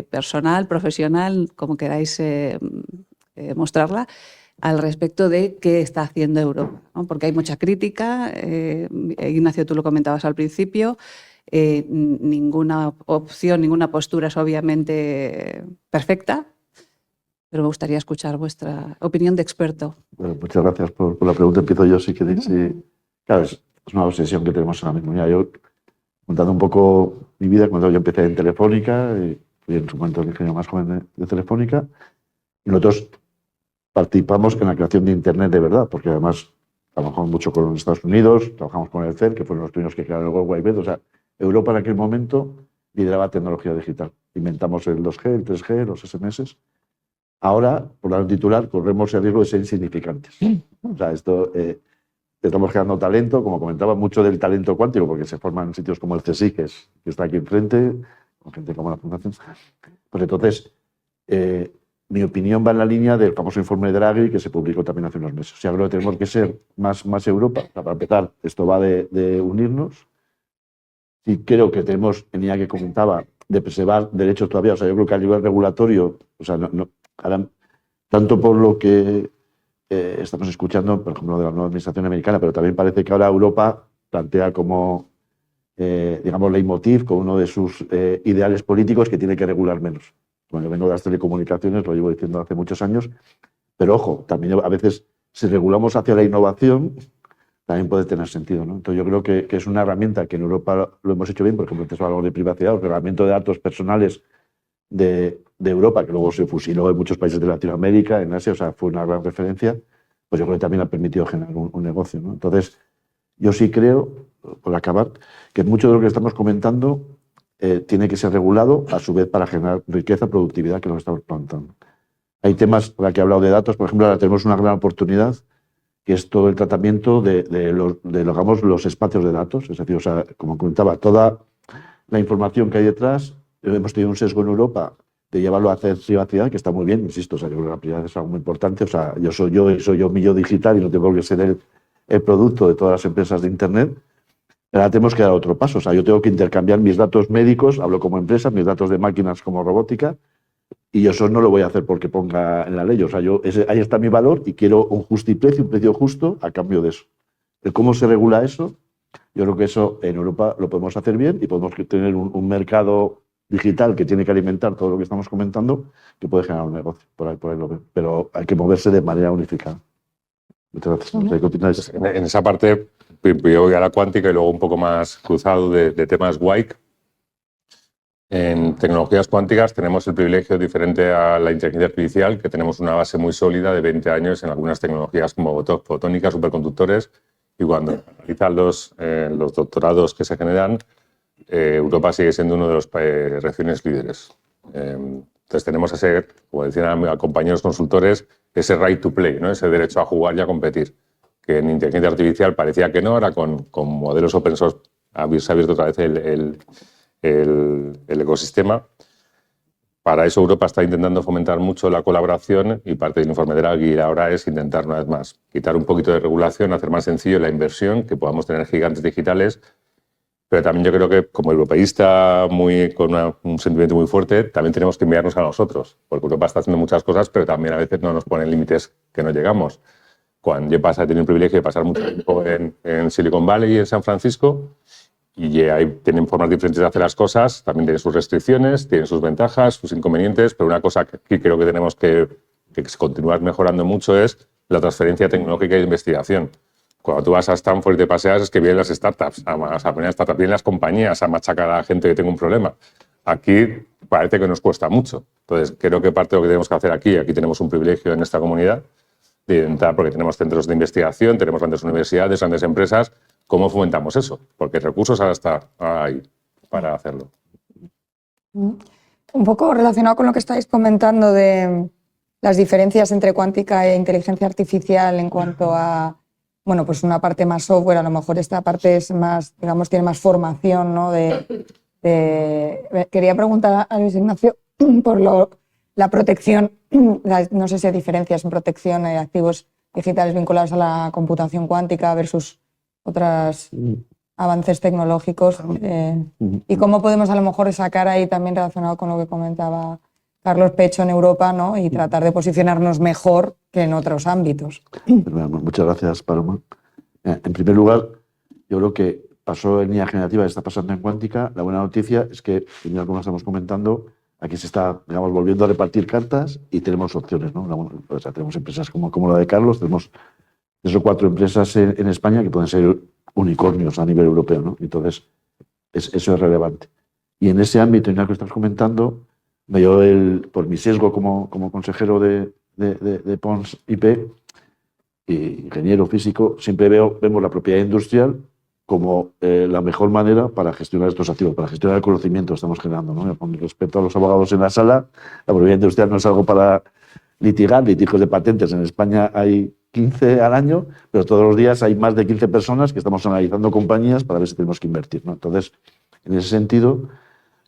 personal, profesional, como queráis mostrarla, al respecto de qué está haciendo Europa, ¿no? Porque hay mucha crítica, Ignacio, tú lo comentabas al principio, ninguna opción, ninguna postura es obviamente perfecta, pero me gustaría escuchar vuestra opinión de experto. Bueno, muchas gracias por la pregunta. Empiezo yo, si queréis. Claro, es una obsesión que tenemos ahora mismo. Ya, yo, contando un poco mi vida, cuando yo empecé en Telefónica, fui en su momento el ingeniero más joven de Telefónica, y nosotros participamos en la creación de Internet de verdad, porque además trabajamos mucho con los Estados Unidos, trabajamos con el CERN, que fueron los primeros que crearon el World Wide Web. O sea, Europa en aquel momento lideraba tecnología digital. Inventamos el 2G, el 3G, los SMS. Ahora, por dar un titular, corremos el riesgo de ser insignificantes. O sea, estamos creando talento, como comentaba, mucho del talento cuántico, porque se forman en sitios como el CSIC, que está aquí enfrente, con gente como la Fundación. Pues entonces, mi opinión va en la línea del famoso informe de Draghi, que se publicó también hace unos meses. O sea, creo que tenemos que ser más Europa. O sea, para empezar, esto va de unirnos. Y creo que tenemos, en línea que comentaba, de preservar derechos todavía. O sea, yo creo que a nivel regulatorio, o sea, ahora, tanto por lo que estamos escuchando, por ejemplo, de la nueva administración americana, pero también parece que ahora Europa plantea como, digamos, leitmotiv, como uno de sus ideales políticos, que tiene que regular menos. Bueno, yo vengo de las telecomunicaciones, lo llevo diciendo hace muchos años, pero ojo, también a veces, si regulamos hacia la innovación, también puede tener sentido, ¿no? Entonces yo creo que es una herramienta que en Europa lo hemos hecho bien, por ejemplo, antes hablamos de privacidad, el reglamento de datos personales de Europa, que luego se fusiló en muchos países de Latinoamérica, en Asia, o sea, fue una gran referencia, pues yo creo que también ha permitido generar un negocio, ¿no? Entonces, yo sí creo, por acabar, que mucho de lo que estamos comentando tiene que ser regulado, a su vez, para generar riqueza, productividad, que nos estamos plantando. Hay temas, ahora que he hablado de datos, por ejemplo, ahora tenemos una gran oportunidad, que es todo el tratamiento de los espacios de datos, es decir, o sea, como comentaba, toda la información que hay detrás, hemos tenido un sesgo en Europa de llevarlo a hacer privacidad, que está muy bien, insisto, o sea, yo creo que la privacidad es algo muy importante, o sea, yo soy yo, mi yo digital y no tengo que ser el producto de todas las empresas de Internet. Ahora tenemos que dar otro paso, o sea, yo tengo que intercambiar mis datos médicos, hablo como empresa, mis datos de máquinas como robótica, y eso no lo voy a hacer porque ponga en la ley, o sea, ahí está mi valor y quiero un justiprecio, un precio justo a cambio de eso. ¿Cómo se regula eso? Yo creo que eso en Europa lo podemos hacer bien y podemos tener un mercado digital que tiene que alimentar todo lo que estamos comentando, que puede generar un negocio. Por ahí lo veo. Pero hay que moverse de manera unificada. Muchas gracias. No sé qué opináis. En esa parte, yo voy a la cuántica y luego un poco más cruzado de temas WIC. En tecnologías cuánticas tenemos el privilegio diferente a la inteligencia artificial, que tenemos una base muy sólida de 20 años en algunas tecnologías como fotónica, superconductores, y cuando analizan los doctorados que se generan, Europa sigue siendo uno de los regiones líderes. Entonces tenemos ese, como decían a compañeros consultores, ese right to play, ¿no? Ese derecho a jugar y a competir, que en inteligencia artificial parecía que no, ahora con modelos open source se ha abierto otra vez el ecosistema. Para eso Europa está intentando fomentar mucho la colaboración y parte del informe de Draghi ahora es intentar una vez más quitar un poquito de regulación, hacer más sencillo la inversión, que podamos tener gigantes digitales. Pero también yo creo que como europeísta con un sentimiento muy fuerte, también tenemos que mirarnos a nosotros, porque Europa está haciendo muchas cosas, pero también a veces no nos ponen límites que no llegamos. Cuando yo he tenido el privilegio de pasar mucho tiempo en Silicon Valley y en San Francisco, y ahí tienen formas diferentes de hacer las cosas, también tienen sus restricciones, tienen sus ventajas, sus inconvenientes, pero una cosa que creo que tenemos que continuar mejorando mucho es la transferencia tecnológica y de investigación. Cuando tú vas a Stanford y te paseas es que vienen las startups, vienen las compañías a machacar a la gente que tenga un problema. Aquí parece que nos cuesta mucho. Entonces, creo que parte de lo que tenemos que hacer aquí tenemos un privilegio en esta comunidad, de intentar, porque tenemos centros de investigación, tenemos grandes universidades, grandes empresas. ¿Cómo fomentamos eso? Porque recursos ahora están ahí para hacerlo. Un poco relacionado con lo que estáis comentando de las diferencias entre cuántica e inteligencia artificial en cuanto a, bueno, pues una parte más software, a lo mejor esta parte es más, digamos, tiene más formación, ¿no? Quería preguntar a Luis Ignacio por la protección, no sé si hay diferencias en protección de activos digitales vinculados a la computación cuántica versus otros avances tecnológicos y cómo podemos a lo mejor sacar ahí también relacionado con lo que comentaba Carlos Pecho en Europa, ¿no? Y tratar de posicionarnos mejor que en otros ámbitos. Muchas gracias, Paloma. En primer lugar, yo creo que pasó en IA generativa, está pasando en cuántica. La buena noticia es que, como estamos comentando, aquí se está, digamos, volviendo a repartir cartas y tenemos opciones, ¿no? O sea, tenemos empresas como la de Carlos, tenemos 3 o 4 empresas en España que pueden ser unicornios a nivel europeo, ¿no? Entonces, eso es relevante. Y en ese ámbito, en el que estás comentando, yo, por mi sesgo como consejero de Pons IP, ingeniero físico, siempre vemos la propiedad industrial como la mejor manera para gestionar estos activos, para gestionar el conocimiento que estamos generando, ¿no? Con respecto a los abogados en la sala, la propiedad industrial no es algo para litigar, litigios de patentes. En España hay 15 al año, pero todos los días hay más de 15 personas que estamos analizando compañías para ver si tenemos que invertir, ¿no? Entonces, en ese sentido,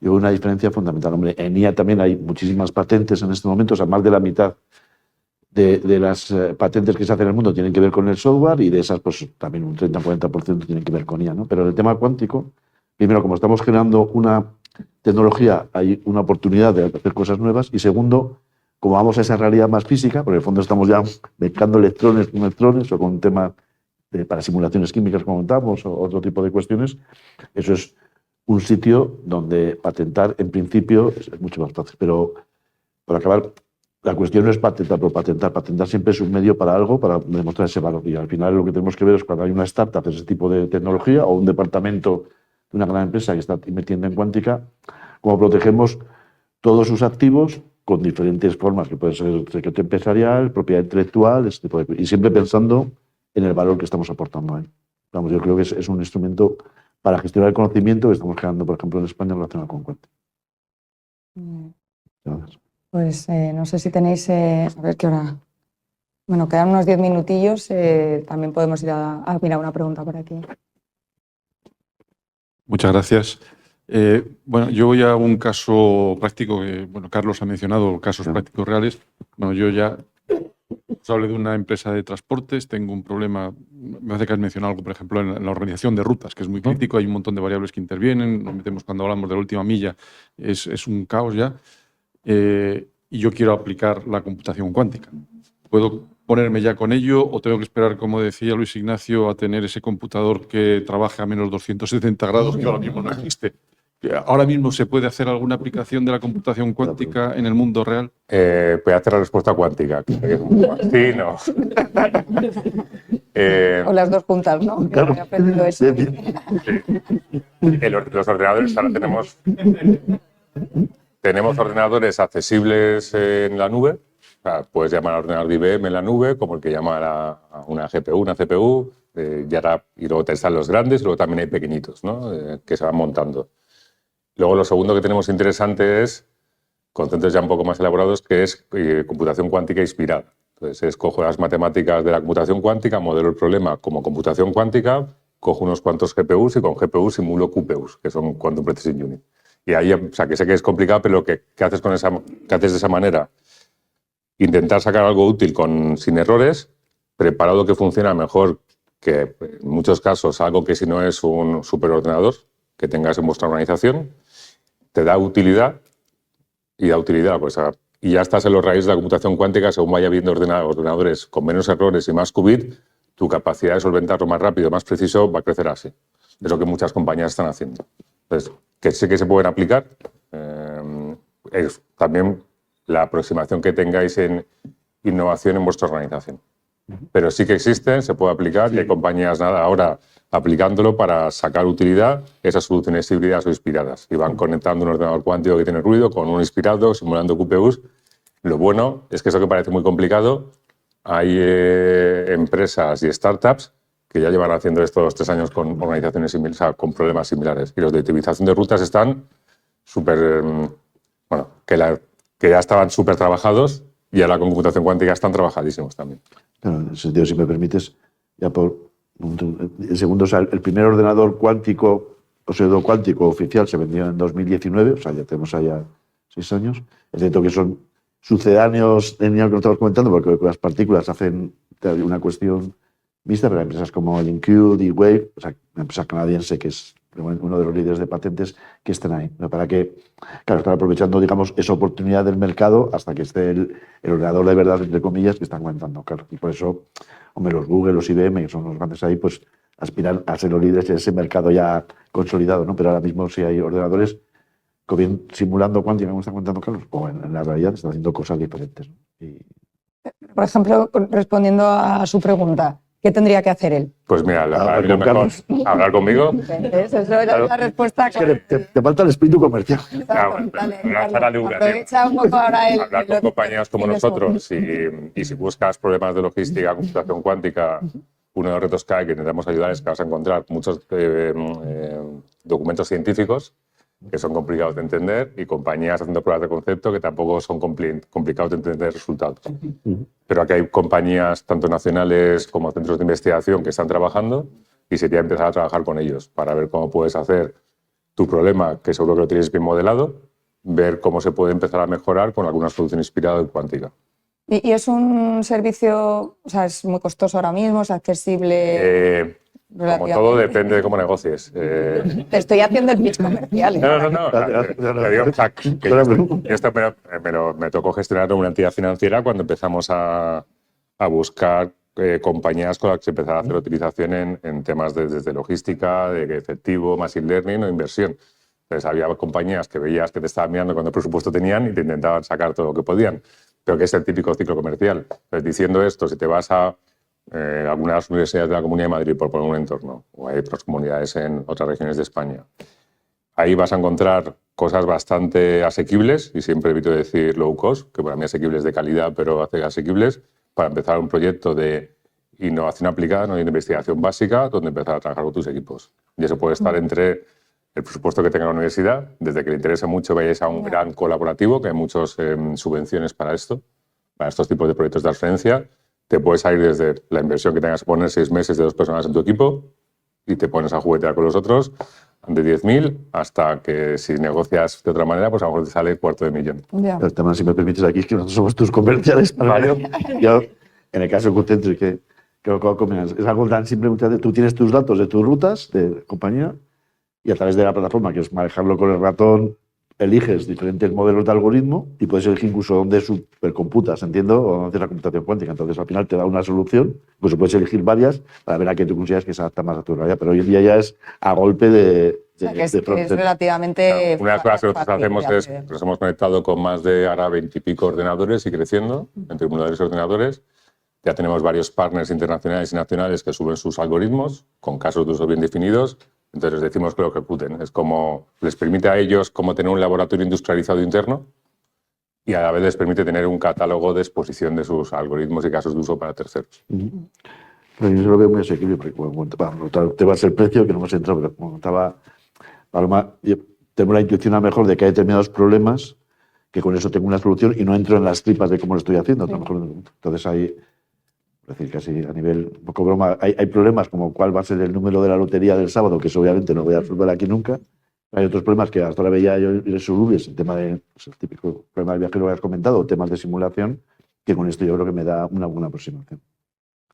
yo veo una diferencia fundamental. Hombre, en IA también hay muchísimas patentes en este momento, o sea, más de la mitad de las patentes que se hacen en el mundo tienen que ver con el software y de esas, pues también un 30-40% tienen que ver con IA, ¿no? Pero en el tema cuántico, primero, como estamos generando una tecnología, hay una oportunidad de hacer cosas nuevas y segundo, como vamos a esa realidad más física, porque en el fondo estamos ya mezclando electrones con electrones o con un tema para simulaciones químicas, como comentamos, o otro tipo de cuestiones, eso es un sitio donde patentar, en principio, es mucho más fácil. Pero, para acabar, la cuestión no es patentar por patentar. Patentar siempre es un medio para algo, para demostrar ese valor. Y al final lo que tenemos que ver es cuando hay una startup de ese tipo de tecnología o un departamento de una gran empresa que está invirtiendo en cuántica, cómo protegemos todos sus activos con diferentes formas, que puede ser secreto empresarial, propiedad intelectual, este tipo de, y siempre pensando en el valor que estamos aportando ahí. Vamos, yo creo que es un instrumento para gestionar el conocimiento que estamos creando, por ejemplo, en España relacionado con cuántica. Gracias. Pues no sé si tenéis, a ver qué hora. Bueno, quedan unos 10 minutillos, también podemos ir a mirar una pregunta por aquí. Muchas gracias. Bueno, yo voy a un caso práctico que, bueno, Carlos ha mencionado casos prácticos reales. Bueno, yo ya os hablo de una empresa de transportes, tengo un problema, me hace que has mencionado algo, por ejemplo, en la organización de rutas, que es muy crítico, hay un montón de variables que intervienen, nos metemos cuando hablamos de la última milla, es un caos ya, y yo quiero aplicar la computación cuántica. ¿Puedo ponerme ya con ello o tengo que esperar, como decía Luis Ignacio, a tener ese computador que trabaje a menos 270 grados, que ahora mismo no existe? ¿Ahora mismo se puede hacer alguna aplicación de la computación cuántica en el mundo real? Voy a hacer la respuesta cuántica. Sí, no. O las dos juntas, ¿no? Claro. He aprendido eso. Los ordenadores ahora tenemos ordenadores accesibles en la nube. O sea, puedes llamar al ordenador de IBM en la nube, como el que llama a una GPU, una CPU, y luego te están los grandes, y luego también hay pequeñitos, ¿no? Que se van montando. Luego lo segundo que tenemos interesante es conceptos ya un poco más elaborados, que es computación cuántica inspirada. Entonces, escojo las matemáticas de la computación cuántica, modelo el problema como computación cuántica, cojo unos cuantos GPUs y con GPUs simulo QPUs, que son Quantum Precision Unit. Y ahí, o sea, que sé que es complicado, pero ¿qué haces de esa manera? Intentar sacar algo útil sin errores, preparado que funciona mejor que, en muchos casos, algo que si no es un superordenador que tengas en vuestra organización, te da utilidad y da utilidad, pues, y ya estás en los raíces de la computación cuántica. Según vaya viendo ordenadores con menos errores y más qubit, tu capacidad de solventarlo más rápido, más preciso, va a crecer así. Es lo que muchas compañías están haciendo. Entonces, que sé que se pueden aplicar. Es también la aproximación que tengáis en innovación en vuestra organización. Pero sí que existen, se puede aplicar y hay compañías ahora aplicándolo para sacar utilidad esas soluciones híbridas o inspiradas. Y van conectando un ordenador cuántico que tiene ruido con un inspirado, simulando QPUs. Lo bueno es que eso que parece muy complicado, hay empresas y startups que ya llevan haciendo esto los 3 años con organizaciones similares, o sea, con problemas similares. Y los de optimización de rutas están súper, bueno, que ya estaban súper trabajados y ahora con computación cuántica están trabajadísimos también. Claro, en ese sentido, si me permites, ya el segundo, o sea, el primer ordenador cuántico, o pseudo cuántico oficial se vendió en 2019, o sea, ya tenemos allá 6 años. Es cierto que son sucedáneos en lo que estamos comentando, porque las partículas hacen una cuestión vista, pero hay empresas como el Incube y Wave, o sea, una empresa canadiense que es uno de los líderes de patentes, que estén ahí. Para que, claro, están aprovechando, digamos, esa oportunidad del mercado hasta que esté el ordenador de verdad, entre comillas, que están comentando, claro. Y por eso, hombre, los Google, los IBM, que son los grandes ahí, pues aspiran a ser los líderes en ese mercado ya consolidado, ¿no? Pero ahora mismo sí hay ordenadores que bien simulando cuántica, como está comentando Carlos, o en la realidad están haciendo cosas diferentes, ¿no? Por ejemplo, respondiendo a su pregunta, ¿qué tendría que hacer él? Pues mira, Hablar lo con mejor Carlos. hablar conmigo. Eso es la respuesta. Es que te falta el espíritu comercial. Aprovecha un poco ahora el... Hablar con compañías como nosotros y si buscas problemas de logística, computación cuántica, uno de los retos que hay que intentamos ayudar es que vas a encontrar muchos documentos científicos que son complicados de entender y compañías haciendo pruebas de concepto que tampoco son complicados de entender resultados. Pero aquí hay compañías tanto nacionales como centros de investigación que están trabajando y sería empezar a trabajar con ellos para ver cómo puedes hacer tu problema, que seguro que lo tienes bien modelado, ver cómo se puede empezar a mejorar con alguna solución inspirada en cuántica. ¿Y es un servicio, o sea, es muy costoso ahora mismo, es accesible? Como todo, depende de cómo negocies. Te estoy haciendo el pitch comercial. No. Te digo, o sea, que esto me tocó gestionar una entidad financiera cuando empezamos a buscar compañías con las que se empezara a hacer utilización en temas desde logística, de efectivo, machine learning o inversión. Entonces había compañías que veías que te estaban mirando cuando el presupuesto tenían y te intentaban sacar todo lo que podían, pero que es el típico ciclo comercial. Entonces, diciendo esto, si te vas a algunas universidades de la Comunidad de Madrid, por poner un entorno, o hay otras comunidades en otras regiones de España, ahí vas a encontrar cosas bastante asequibles, y siempre evito decir low cost, que para mí asequibles de calidad, pero asequibles, para empezar un proyecto de innovación aplicada, no de investigación básica, donde empezar a trabajar con tus equipos. Y eso puede estar entre el presupuesto que tenga la universidad, desde que le interese mucho vayáis a un gran colaborativo, que hay muchas subvenciones para esto, para estos tipos de proyectos de transferencia. Te puedes salir desde la inversión que tengas que poner 6 meses de 2 personas en tu equipo y te pones a juguetear con los otros, de 10.000 hasta que si negocias de otra manera, pues a lo mejor te sale $250.000. Ya. El tema, si me permites aquí, es que nosotros somos tus comerciales. Yo, en el caso de Qcentric, que lo comentas, es algo tan simple. Muchas veces tú tienes tus datos de tus rutas de compañía y a través de la plataforma, que es manejarlo con el ratón, eliges diferentes modelos de algoritmo y puedes elegir incluso dónde supercomputas, entiendo, o dónde haces la computación cuántica. Entonces, al final te da una solución, pues puedes elegir varias para ver a qué tú consideras que se adapta más a tu realidad. Pero hoy en día ya es a golpe de O sea, que es frontend. relativamente Claro, una de las cosas que nosotros fácil hacemos de es, acceder. nos hemos conectado con más de ahora 20 y pico ordenadores y creciendo, entre emuladores y ordenadores. Ya tenemos varios partners internacionales y nacionales que suben sus algoritmos con casos de uso bien definidos. Entonces les decimos que lo ejecuten. Es como les permite a ellos como tener un laboratorio industrializado interno y a la vez les permite tener un catálogo de exposición de sus algoritmos y casos de uso para terceros. Pero yo lo veo muy asequible, porque como te va a ser el precio, que no hemos entrado, pero como contaba Paloma, yo tengo la intuición a lo mejor de que hay determinados problemas que con eso tengo una solución y no entro en las tripas de cómo lo estoy haciendo. A lo mejor, entonces hay, es decir, casi a nivel un poco broma, hay problemas como cuál va a ser el número de la lotería del sábado, que eso obviamente no voy a resolver aquí nunca. Hay otros problemas que hasta ahora veía yo irresolubles, el tema de, pues, el típico problema del viajero que has comentado, temas de simulación, que con esto yo creo que me da una buena aproximación.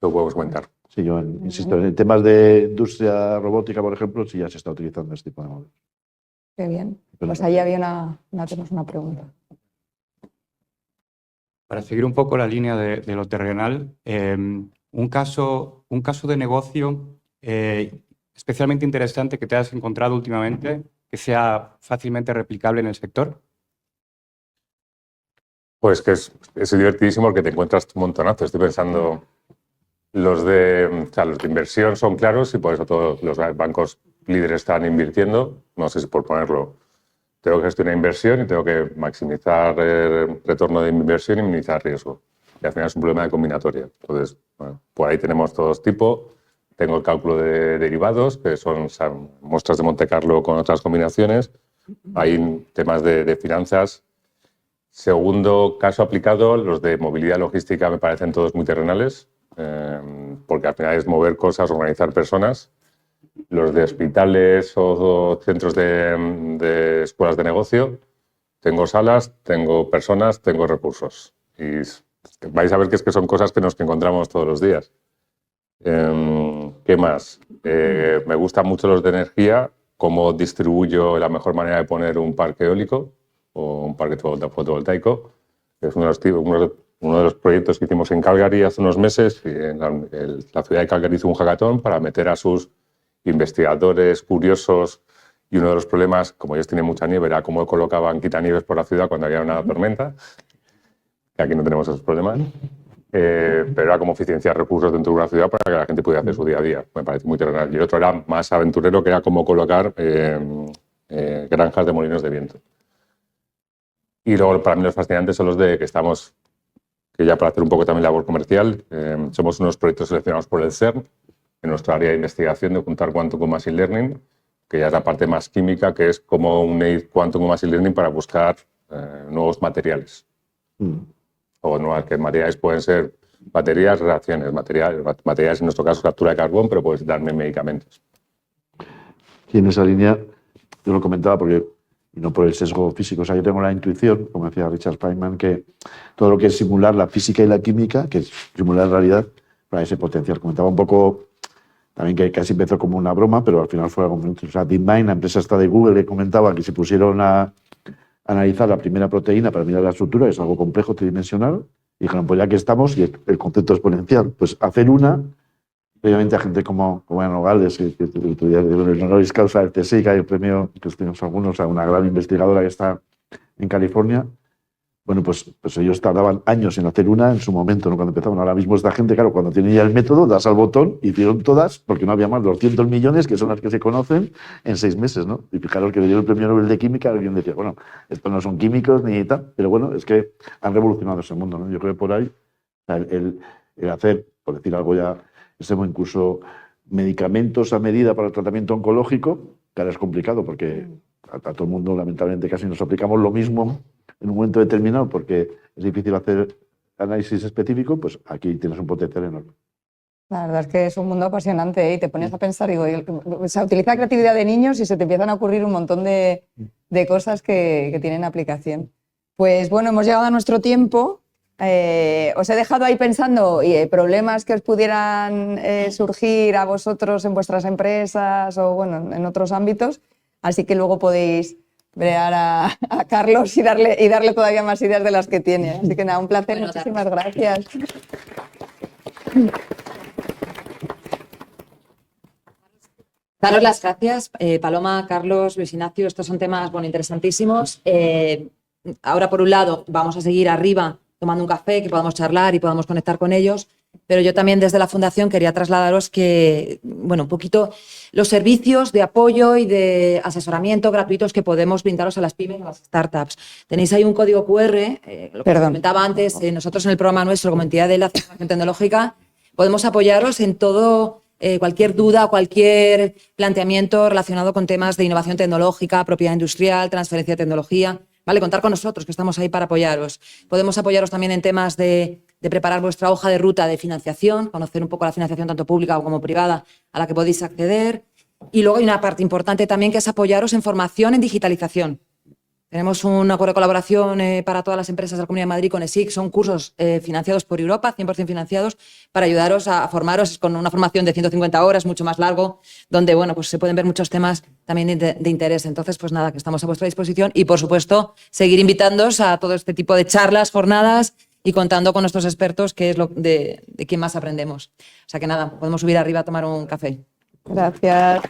Lo podemos comentar. Sí, yo insisto, en temas de industria robótica, por ejemplo, sí ya se está utilizando este tipo de modelos. Qué bien. Pues ahí había tenemos una pregunta. Para seguir un poco la línea de lo terrenal, un caso de negocio especialmente interesante que te has encontrado últimamente, que sea fácilmente replicable en el sector. Pues que es divertidísimo porque te encuentras un montonazo. Estoy pensando, los de inversión son claros y por eso todos los bancos líderes están invirtiendo. No sé si por ponerlo, tengo que gestionar inversión y tengo que maximizar el retorno de mi inversión y minimizar riesgo. Y al final es un problema de combinatoria. Entonces, bueno, por ahí tenemos todos tipos. Tengo el cálculo de derivados, que son muestras de Monte Carlo con otras combinaciones. Hay temas de finanzas. Segundo caso aplicado, los de movilidad logística me parecen todos muy terrenales, porque al final es mover cosas, organizar personas. Los de hospitales o centros de escuelas de negocio, tengo salas, tengo personas, tengo recursos. Y vais a ver que son cosas que nos encontramos todos los días. ¿Qué más? Me gustan mucho los de energía, cómo distribuyo la mejor manera de poner un parque eólico o un parque fotovoltaico. Es uno de los proyectos que hicimos en Calgary hace unos meses. Y en la ciudad de Calgary hizo un hackathon para meter a sus investigadores curiosos, y uno de los problemas, como ellos tienen mucha nieve, era cómo colocaban quitanieves por la ciudad cuando había una tormenta, que aquí no tenemos esos problemas, pero era cómo eficienciar recursos dentro de una ciudad para que la gente pudiera hacer su día a día. Me parece muy terrenal. Y el otro era más aventurero, que era cómo colocar granjas de molinos de viento. Y luego, para mí, los fascinantes son los de que ya para hacer un poco también labor comercial, somos unos proyectos seleccionados por el CERN, en nuestra área de investigación de juntar Quantum con Machine Learning, que ya es la parte más química, que es cómo unir Quantum con Machine Learning para buscar nuevos materiales. O nuevas que materiales pueden ser baterías, reacciones, materiales en nuestro caso captura de carbón, pero puedes darme medicamentos. Y en esa línea, yo lo comentaba porque, y no por el sesgo físico, o sea, yo tengo la intuición, como decía Richard Feynman, que todo lo que es simular la física y la química, que es simular la realidad, para ese potencial. Comentaba un poco también que casi empezó como una broma, pero al final fue algo muy útil. O sea, DeepMind, la empresa esta de Google, le comentaba que se pusieron a analizar la primera proteína para mirar la estructura, que es algo complejo, tridimensional, y dijeron, pues ya que estamos, y el concepto exponencial, pues hacer una, obviamente a gente como Nogales, que el honoris causa del TSI, que hay el premio, que tenemos algunos, a una gran investigadora que está en California. Bueno, pues ellos tardaban años en hacer una en su momento, ¿no? Cuando empezaban. Ahora mismo esta gente, claro, cuando tienen ya el método, das al botón, hicieron todas, porque no había más de 200 millones, que son las que se conocen, en 6 meses, ¿no? Y fijaros que le dieron el premio Nobel de Química, alguien decía, bueno, estos no son químicos ni tal, pero bueno, es que han revolucionado ese mundo, ¿no? Yo creo que por ahí el hacer, por decir algo ya, incluso medicamentos a medida para el tratamiento oncológico, que ahora es complicado, porque a todo el mundo, lamentablemente, casi nos aplicamos lo mismo en un momento determinado, porque es difícil hacer análisis específico, pues aquí tienes un potencial enorme. La verdad es que es un mundo apasionante, ¿eh? Y te pones a pensar, digo, o sea, utiliza la creatividad de niños y se te empiezan a ocurrir un montón de cosas que tienen aplicación. Pues bueno, hemos llegado a nuestro tiempo. Os he dejado ahí pensando problemas que os pudieran surgir a vosotros en vuestras empresas o bueno, en otros ámbitos, así que luego podéis brear a Carlos y darle todavía más ideas de las que tiene. Así que nada, un placer, Bueno, muchísimas gracias. Daros las gracias, Paloma, Carlos, Luis Ignacio, estos son temas bueno, interesantísimos. Ahora, por un lado, vamos a seguir arriba tomando un café, que podamos charlar y podamos conectar con ellos, pero yo también desde la Fundación quería trasladaros que, bueno, un poquito los servicios de apoyo y de asesoramiento gratuitos que podemos brindaros a las pymes y a las startups. Tenéis ahí un código QR, lo que os comentaba antes, nosotros en el programa nuestro como entidad de la Fundación Tecnológica podemos apoyaros en todo. Cualquier duda, cualquier planteamiento relacionado con temas de innovación tecnológica, propiedad industrial, transferencia de tecnología, ¿vale? Contar con nosotros, que estamos ahí para apoyaros. Podemos apoyaros también en temas de preparar vuestra hoja de ruta de financiación, conocer un poco la financiación tanto pública como privada a la que podéis acceder. Y luego hay una parte importante también que es apoyaros en formación en digitalización. Tenemos un acuerdo de colaboración para todas las empresas de la Comunidad de Madrid con ESIC. Son cursos financiados por Europa, 100% financiados, para ayudaros a formaros con una formación de 150 horas, mucho más largo, donde bueno, pues se pueden ver muchos temas también de interés. Entonces, pues nada, que estamos a vuestra disposición y, por supuesto, seguir invitándoos a todo este tipo de charlas, jornadas y contando con nuestros expertos, que es de quien más aprendemos. O sea que nada, podemos subir arriba a tomar un café. Gracias.